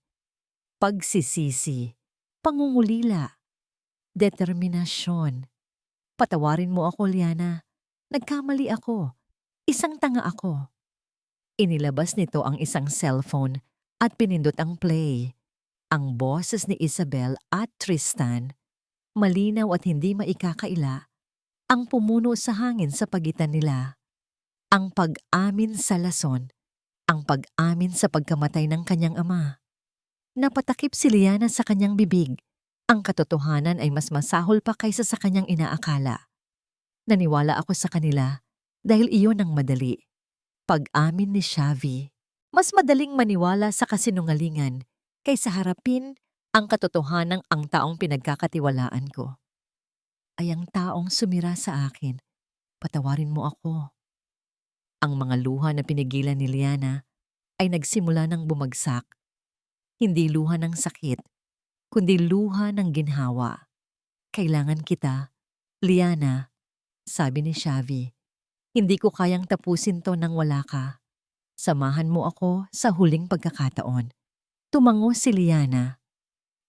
Pagsisisi, pangungulila, determinasyon. Patawarin mo ako, Liana. Nagkamali ako. Isang tanga ako. Inilabas nito ang isang cellphone at pinindot ang play. Ang boses ni Isabel at Tristan, malinaw at hindi maikakaila, ang pumuno sa hangin sa pagitan nila. Ang pag-amin sa lason, ang pag-amin sa pagkamatay ng kanyang ama. Napatakip si Liana sa kanyang bibig. Ang katotohanan ay mas masahol pa kaysa sa kanyang inaakala. Naniwala ako sa kanila dahil iyon ang madali. Pag-amin ni Xavi, mas madaling maniwala sa kasinungalingan kaysa harapin ang katotohanang ang taong pinagkakatiwalaan ko. Ay ang taong sumira sa akin, patawarin mo ako. Ang mga luha na pinigilan ni Liana ay nagsimula ng bumagsak. Hindi luha ng sakit, kundi luha ng ginhawa. Kailangan kita, Liana, sabi ni Xavi. Hindi ko kayang tapusin to nang wala ka. Samahan mo ako sa huling pagkakataon. Tumango si Liana.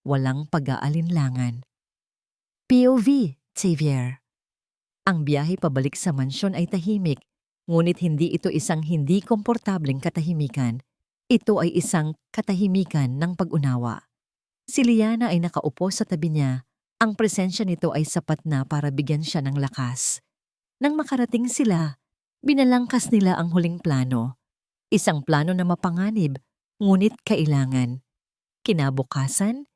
Walang pag-aalinlangan. POV, Xavier. Ang biyahe pabalik sa mansyon ay tahimik, ngunit hindi ito isang hindi komportableng katahimikan. Ito ay isang katahimikan ng pag-unawa. Si Liana ay nakaupo sa tabi niya. Ang presensya nito ay sapat na para bigyan siya ng lakas. Nang makarating sila, binalangkas nila ang huling plano. Isang plano na mapanganib, ngunit kailangan. Kinabukasan,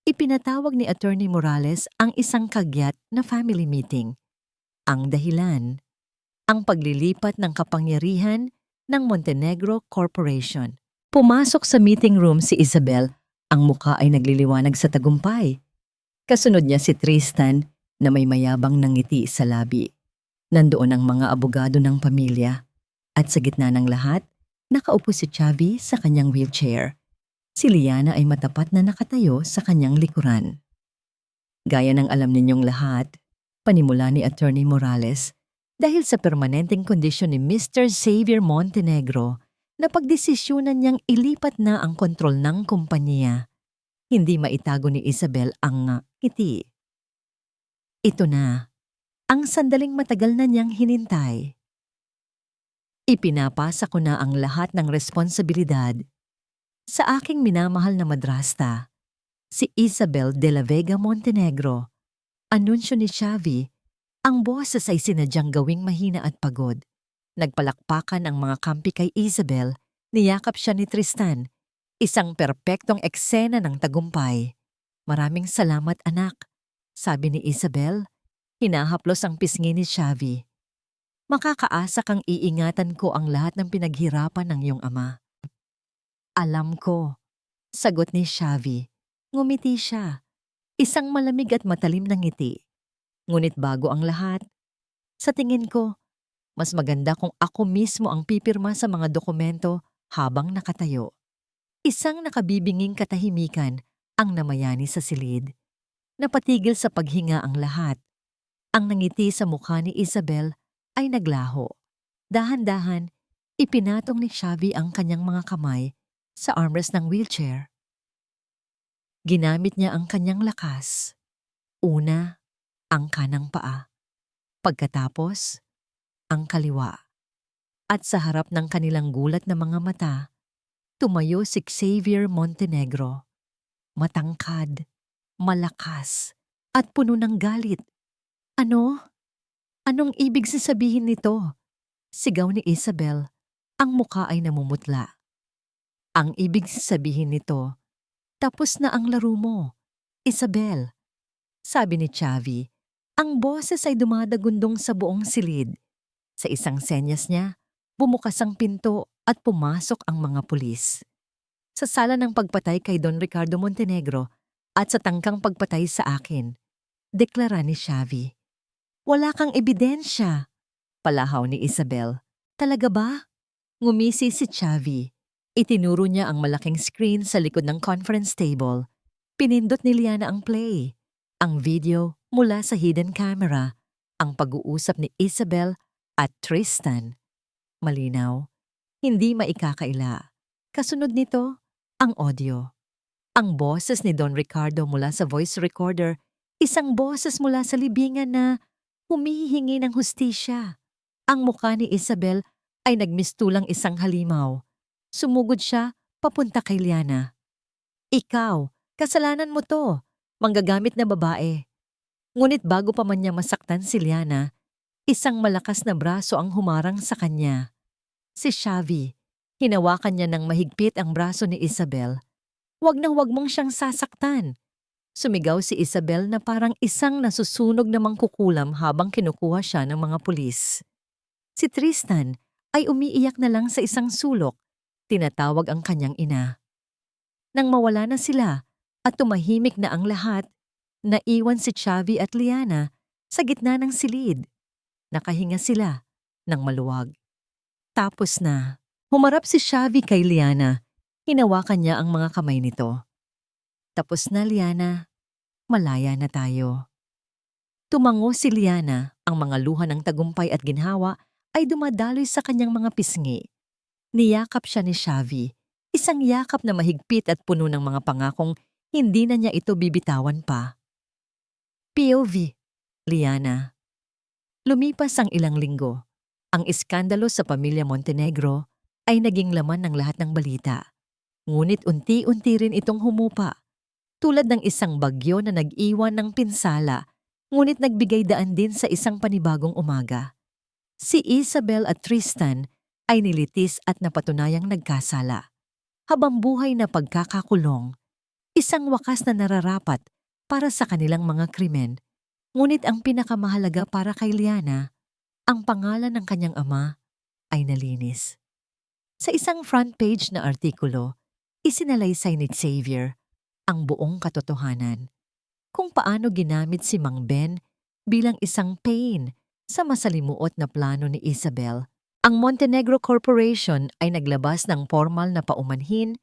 ipinatawag ni Attorney Morales ang isang kagyat na family meeting. Ang dahilan, ang paglilipat ng kapangyarihan ng Montenegro Corporation. Pumasok sa meeting room si Isabel, ang muka ay nagliliwanag sa tagumpay. Kasunod niya si Tristan na may mayabang ng ngiti sa labi. Nandoon ang mga abogado ng pamilya at sa gitna ng lahat, nakaupo si Xavi sa kanyang wheelchair. Si Liana ay matapat na nakatayo sa kanyang likuran. Gaya ng alam ninyong lahat, panimula ni Attorney Morales dahil sa permanenteng kondisyon ni Mr. Xavier Montenegro na pagdesisyonan niyang ilipat na ang kontrol ng kumpanya. Hindi maitago ni Isabel ang ngiti. Ito na, ang sandaling matagal na niyang hinintay. Ipinapasa ko na ang lahat ng responsibilidad sa aking minamahal na madrasta, si Isabel de la Vega Montenegro. Anunsyo ni Xavi, ang boses ay sinadyang gawing mahina at pagod. Nagpalakpakan ang mga kampi kay Isabel, niyakap siya ni Tristan. Isang perpektong eksena ng tagumpay. Maraming salamat anak, sabi ni Isabel. Hinahaplos ang pisngi ni Xavi. Makakaasa kang iingatan ko ang lahat ng pinaghirapan ng iyong ama. Alam ko, sagot ni Xavi. Ngumiti siya. Isang malamig at matalim na ngiti. Ngunit bago ang lahat, sa tingin ko, mas maganda kung ako mismo ang pipirma sa mga dokumento habang nakatayo. Isang nakabibinging katahimikan ang namayani sa silid. Napatigil sa paghinga ang lahat. Ang nangiti sa mukha ni Isabel ay naglaho. Dahan-dahan, ipinatong ni Xavi ang kanyang mga kamay sa armrest ng wheelchair. Ginamit niya ang kanyang lakas. Una, ang kanang paa. Pagkatapos, ang kaliwa. At sa harap ng kanilang gulat na mga mata, tumayo si Xavier Montenegro. Matangkad, malakas, at puno ng galit. Ano? Anong ibig sasabihin nito? Sigaw ni Isabel. Ang muka ay namumutla. Ang ibig sasabihin nito, tapos na ang laro mo, Isabel. Sabi ni Xavi, ang boses ay dumadagundong sa buong silid. Sa isang senyas niya, bumukas ang pinto at pumasok ang mga pulis. Sa sala ng pagpatay kay Don Ricardo Montenegro at sa tangkang pagpatay sa akin, deklara ni Xavi. Wala kang ebidensya, palahaw ni Isabel. Talaga ba? Ngumisi si Xavi. Itinuro niya ang malaking screen sa likod ng conference table. Pinindot ni Liana ang play. Ang video mula sa hidden camera. Ang pag-uusap ni Isabel at Tristan. Malinaw, hindi maikakaila. Kasunod nito, ang audio. Ang boses ni Don Ricardo mula sa voice recorder, isang boses mula sa libingan na humihingi ng hustisya. Ang mukha ni Isabel ay nagmistulang isang halimaw. Sumugod siya papunta kay Liana. Ikaw, kasalanan mo to, manggagamit na babae. Ngunit bago pa man niya masaktan si Liana, Isang malakas na braso ang humarang sa kanya. Si Xavi. Hinawakan niya ng mahigpit ang braso ni Isabel. Huwag na huwag mong siyang sasaktan. Sumigaw si Isabel na parang isang nasusunog na mangkukulam habang kinukuha siya ng mga pulis. Si Tristan ay umiiyak na lang sa isang sulok. Tinatawag ang kanyang ina. Nang mawala na sila at tumahimik na ang lahat, naiwan si Xavi at Liana sa gitna ng silid. Nakahinga sila ng maluwag. Tapos na. Humarap si Xavi kay Liana. Hinawakan niya ang mga kamay nito. Tapos na, Liana. Malaya na tayo. Tumango si Liana. Ang mga luha ng tagumpay at ginhawa ay dumadaloy sa kanyang mga pisngi. Niyakap siya ni Xavi. Isang yakap na mahigpit at puno ng mga pangakong hindi na niya ito bibitawan pa. POV. Liana. Lumipas ang ilang linggo. Ang iskandalo sa pamilya Montenegro ay naging laman ng lahat ng balita. Ngunit unti-unti rin itong humupa. Tulad ng isang bagyo na nag-iwan ng pinsala, ngunit nagbigay daan din sa isang panibagong umaga. Si Isabel at Tristan ay nilitis at napatunayang nagkasala. Habang buhay na pagkakakulong, isang wakas na nararapat para sa kanilang mga krimen. Ngunit ang pinakamahalaga para kay Liana, ang pangalan ng kanyang ama ay nalinis. Sa isang front page na artikulo, isinalaysay ni Xavier ang buong katotohanan. Kung paano ginamit si Mang Ben bilang isang pain sa masalimuot na plano ni Isabel. Ang Montenegro Corporation ay naglabas ng formal na paumanhin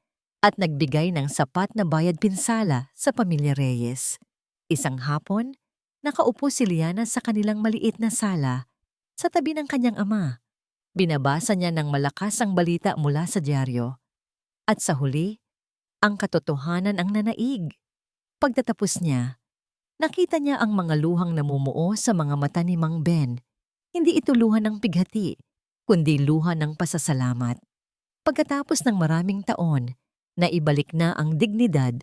at nagbigay ng sapat na bayad pinsala sa pamilya Reyes. Isang hapon, nakaupo si Liana sa kanilang maliit na sala sa tabi ng kanyang ama. Binabasa niya ng malakas ang balita mula sa dyaryo. At sa huli, ang katotohanan ang nanaig. Pagtatapos niya, nakita niya ang mga luhang namumuo sa mga mata ni Mang Ben. Hindi ito luha ng pighati, kundi luha ng pasasalamat. Pagkatapos ng maraming taon, naibalik na ang dignidad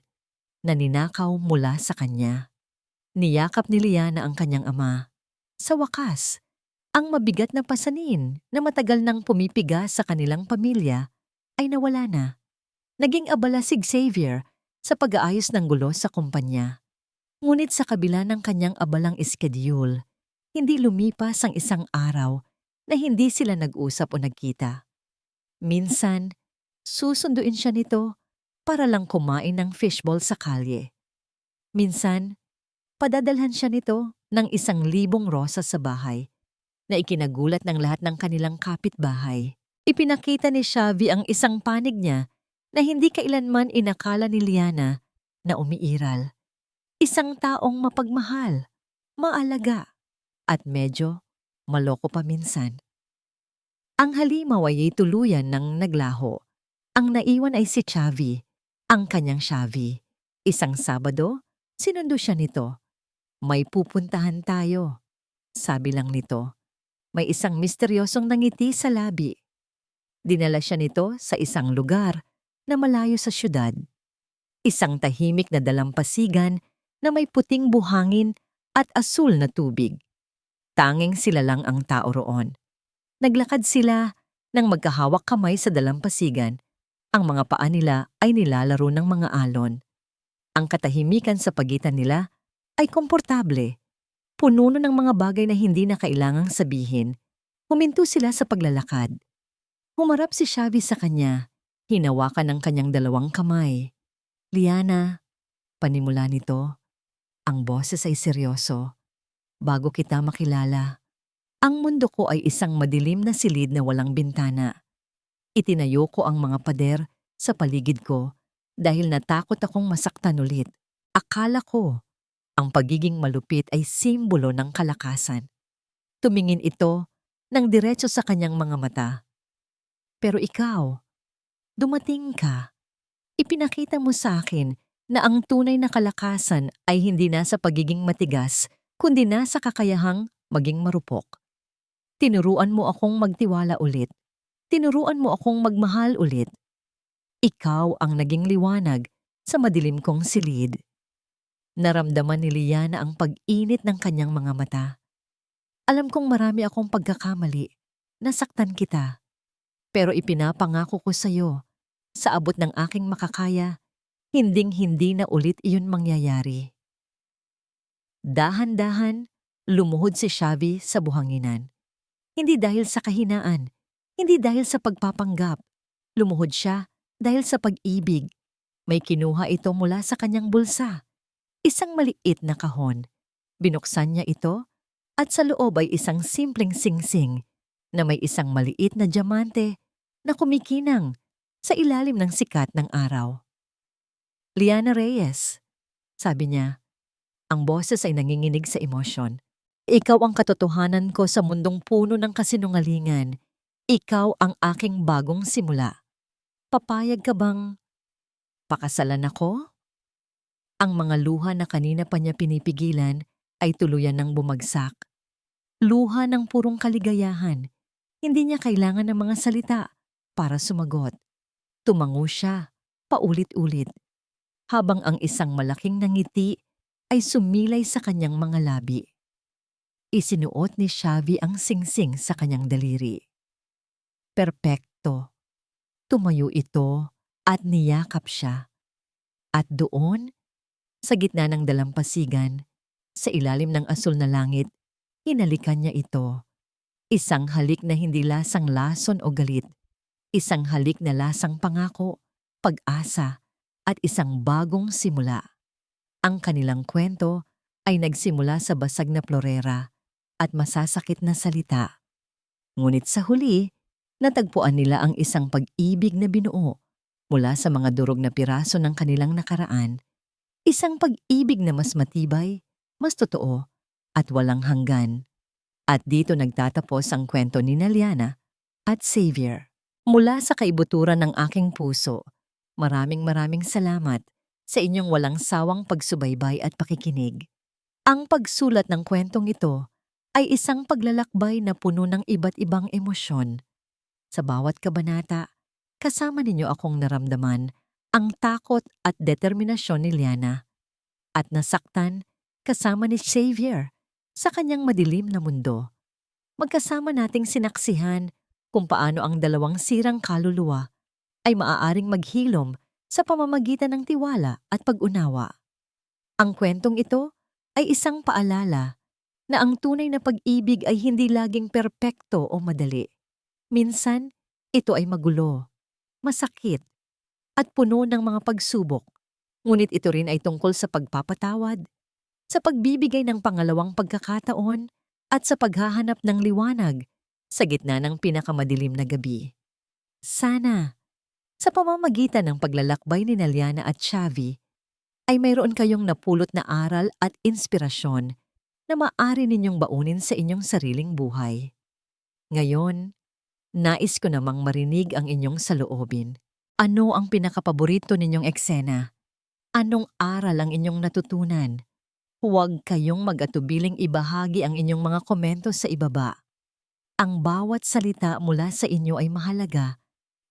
na ninakaw mula sa kanya. Niyakap ni Liana ang kanyang ama. Sa wakas, ang mabigat na pasanin na matagal nang pumipiga sa kanilang pamilya ay nawala na. Naging abala si Xavier sa pag-aayos ng gulo sa kumpanya. Ngunit sa kabila ng kanyang abalang schedule, hindi lumipas ang isang araw na hindi sila nag-usap o nagkita. Minsan, susunduin siya nito para lang kumain ng fishball sa kalye. Minsan, padadalhan siya nito ng 1,000 rosas sa bahay na ikinagulat ng lahat ng kanilang kapitbahay. Ipinakita ni Xavi ang isang panig niya na hindi kailanman inakala ni Liana na umiiral. Isang taong mapagmahal, maalaga, at medyo maloko pa minsan. Ang halimaw ay tuluyan ng naglaho. Ang naiwan ay si Xavi, ang kanyang Xavi. Isang Sabado, sinundo siya nito. May pupuntahan tayo, sabi lang nito. May isang misteryosong nangiti sa labi. Dinala siya nito sa isang lugar na malayo sa syudad. Isang tahimik na dalampasigan na may puting buhangin at asul na tubig. Tanging sila lang ang tao roon. Naglakad sila nang magkahawak kamay sa dalampasigan. Ang mga paa nila ay nilalaro ng mga alon. Ang katahimikan sa pagitan nila ay komportable. Puno ng mga bagay na hindi na kailangang sabihin. Huminto sila sa paglalakad. Humarap si Xavi sa kanya. Hinawakan ng kanyang 2 kamay. Liana, panimula nito, ang boses ay seryoso. Bago kita makilala, ang mundo ko ay isang madilim na silid na walang bintana. Itinayo ko ang mga pader sa paligid ko dahil natakot akong masaktan ulit. Akala ko, ang pagiging malupit ay simbolo ng kalakasan. Tumingin ito ng diretso sa kanyang mga mata. Pero ikaw, dumating ka. Ipinakita mo sa akin na ang tunay na kalakasan ay hindi nasa pagiging matigas, kundi nasa kakayahang maging marupok. Tinuruan mo akong magtiwala ulit. Tinuruan mo akong magmahal ulit. Ikaw ang naging liwanag sa madilim kong silid. Naramdaman ni Liana ang pag-init ng kanyang mga mata. Alam kong marami akong pagkakamali. Nasaktan kita. Pero ipinapangako ko sa'yo, sa abot ng aking makakaya, hinding-hindi na ulit iyon mangyayari. Dahan-dahan, lumuhod si Xavi sa buhanginan. Hindi dahil sa kahinaan, hindi dahil sa pagpapanggap. Lumuhod siya dahil sa pag-ibig. May kinuha ito mula sa kanyang bulsa. Isang maliit na kahon. Binuksan niya ito at sa loob ay isang simpleng singsing na may isang maliit na diamante na kumikinang sa ilalim ng sikat ng araw. Liana Reyes, sabi niya, ang boses ay nanginginig sa emosyon. Ikaw ang katotohanan ko sa mundong puno ng kasinungalingan. Ikaw ang aking bagong simula. Papayag ka bang pakasalan ako? Ang mga luha na kanina pa niya pinipigilan ay tuluyan ng bumagsak. Luha ng purong kaligayahan. Hindi niya kailangan ng mga salita para sumagot. Tumango siya, paulit-ulit, habang ang isang malaking nangiti ay sumilay sa kanyang mga labi. Isinuot ni Xavi ang singsing sa kanyang daliri. Perpekto. Tumayo ito at niyakap siya. At doon, sa gitna ng dalampasigan, sa ilalim ng asul na langit, hinalikan niya ito. Isang halik na hindi lasang lason o galit. Isang halik na lasang pangako, pag-asa, at isang bagong simula. Ang kanilang kwento ay nagsimula sa basag na florera at masasakit na salita. Ngunit sa huli, natagpuan nila ang isang pag-ibig na binuo mula sa mga durog na piraso ng kanilang nakaraan. Isang pag-ibig na mas matibay, mas totoo, at walang hanggan. At dito nagtatapos ang kwento ni Liana at Xavier. Mula sa kaibuturan ng aking puso, maraming salamat sa inyong walang sawang pagsubaybay at pakikinig. Ang pagsulat ng kwentong ito ay isang paglalakbay na puno ng iba't ibang emosyon. Sa bawat kabanata, kasama ninyo akong naramdaman ang takot at determinasyon ni Liana at nasaktan kasama ni Xavier sa kanyang madilim na mundo. Magkasama nating sinaksihan kung paano ang dalawang sirang kaluluwa ay maaaring maghilom sa pamamagitan ng tiwala at pag-unawa. Ang kwentong ito ay isang paalala na ang tunay na pag-ibig ay hindi laging perpekto o madali. Minsan, ito ay magulo, masakit, at puno ng mga pagsubok. Ngunit ito rin ay tungkol sa pagpapatawad, sa pagbibigay ng pangalawang pagkakataon, at sa paghahanap ng liwanag sa gitna ng pinakamadilim na gabi. Sana, sa pamamagitan ng paglalakbay ni Liana at Xavi, ay mayroon kayong napulot na aral at inspirasyon na maaari ninyong baunin sa inyong sariling buhay. Ngayon, nais ko namang marinig ang inyong saloobin. Ano ang pinakapaborito ninyong eksena? Anong aral ang inyong natutunan? Huwag kayong mag-atubiling ibahagi ang inyong mga komento sa ibaba. Ang bawat salita mula sa inyo ay mahalaga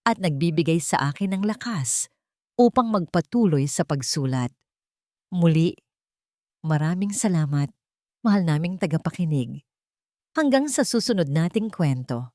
at nagbibigay sa akin ng lakas upang magpatuloy sa pagsulat. Muli, maraming salamat, mahal naming tagapakinig. Hanggang sa susunod nating kwento.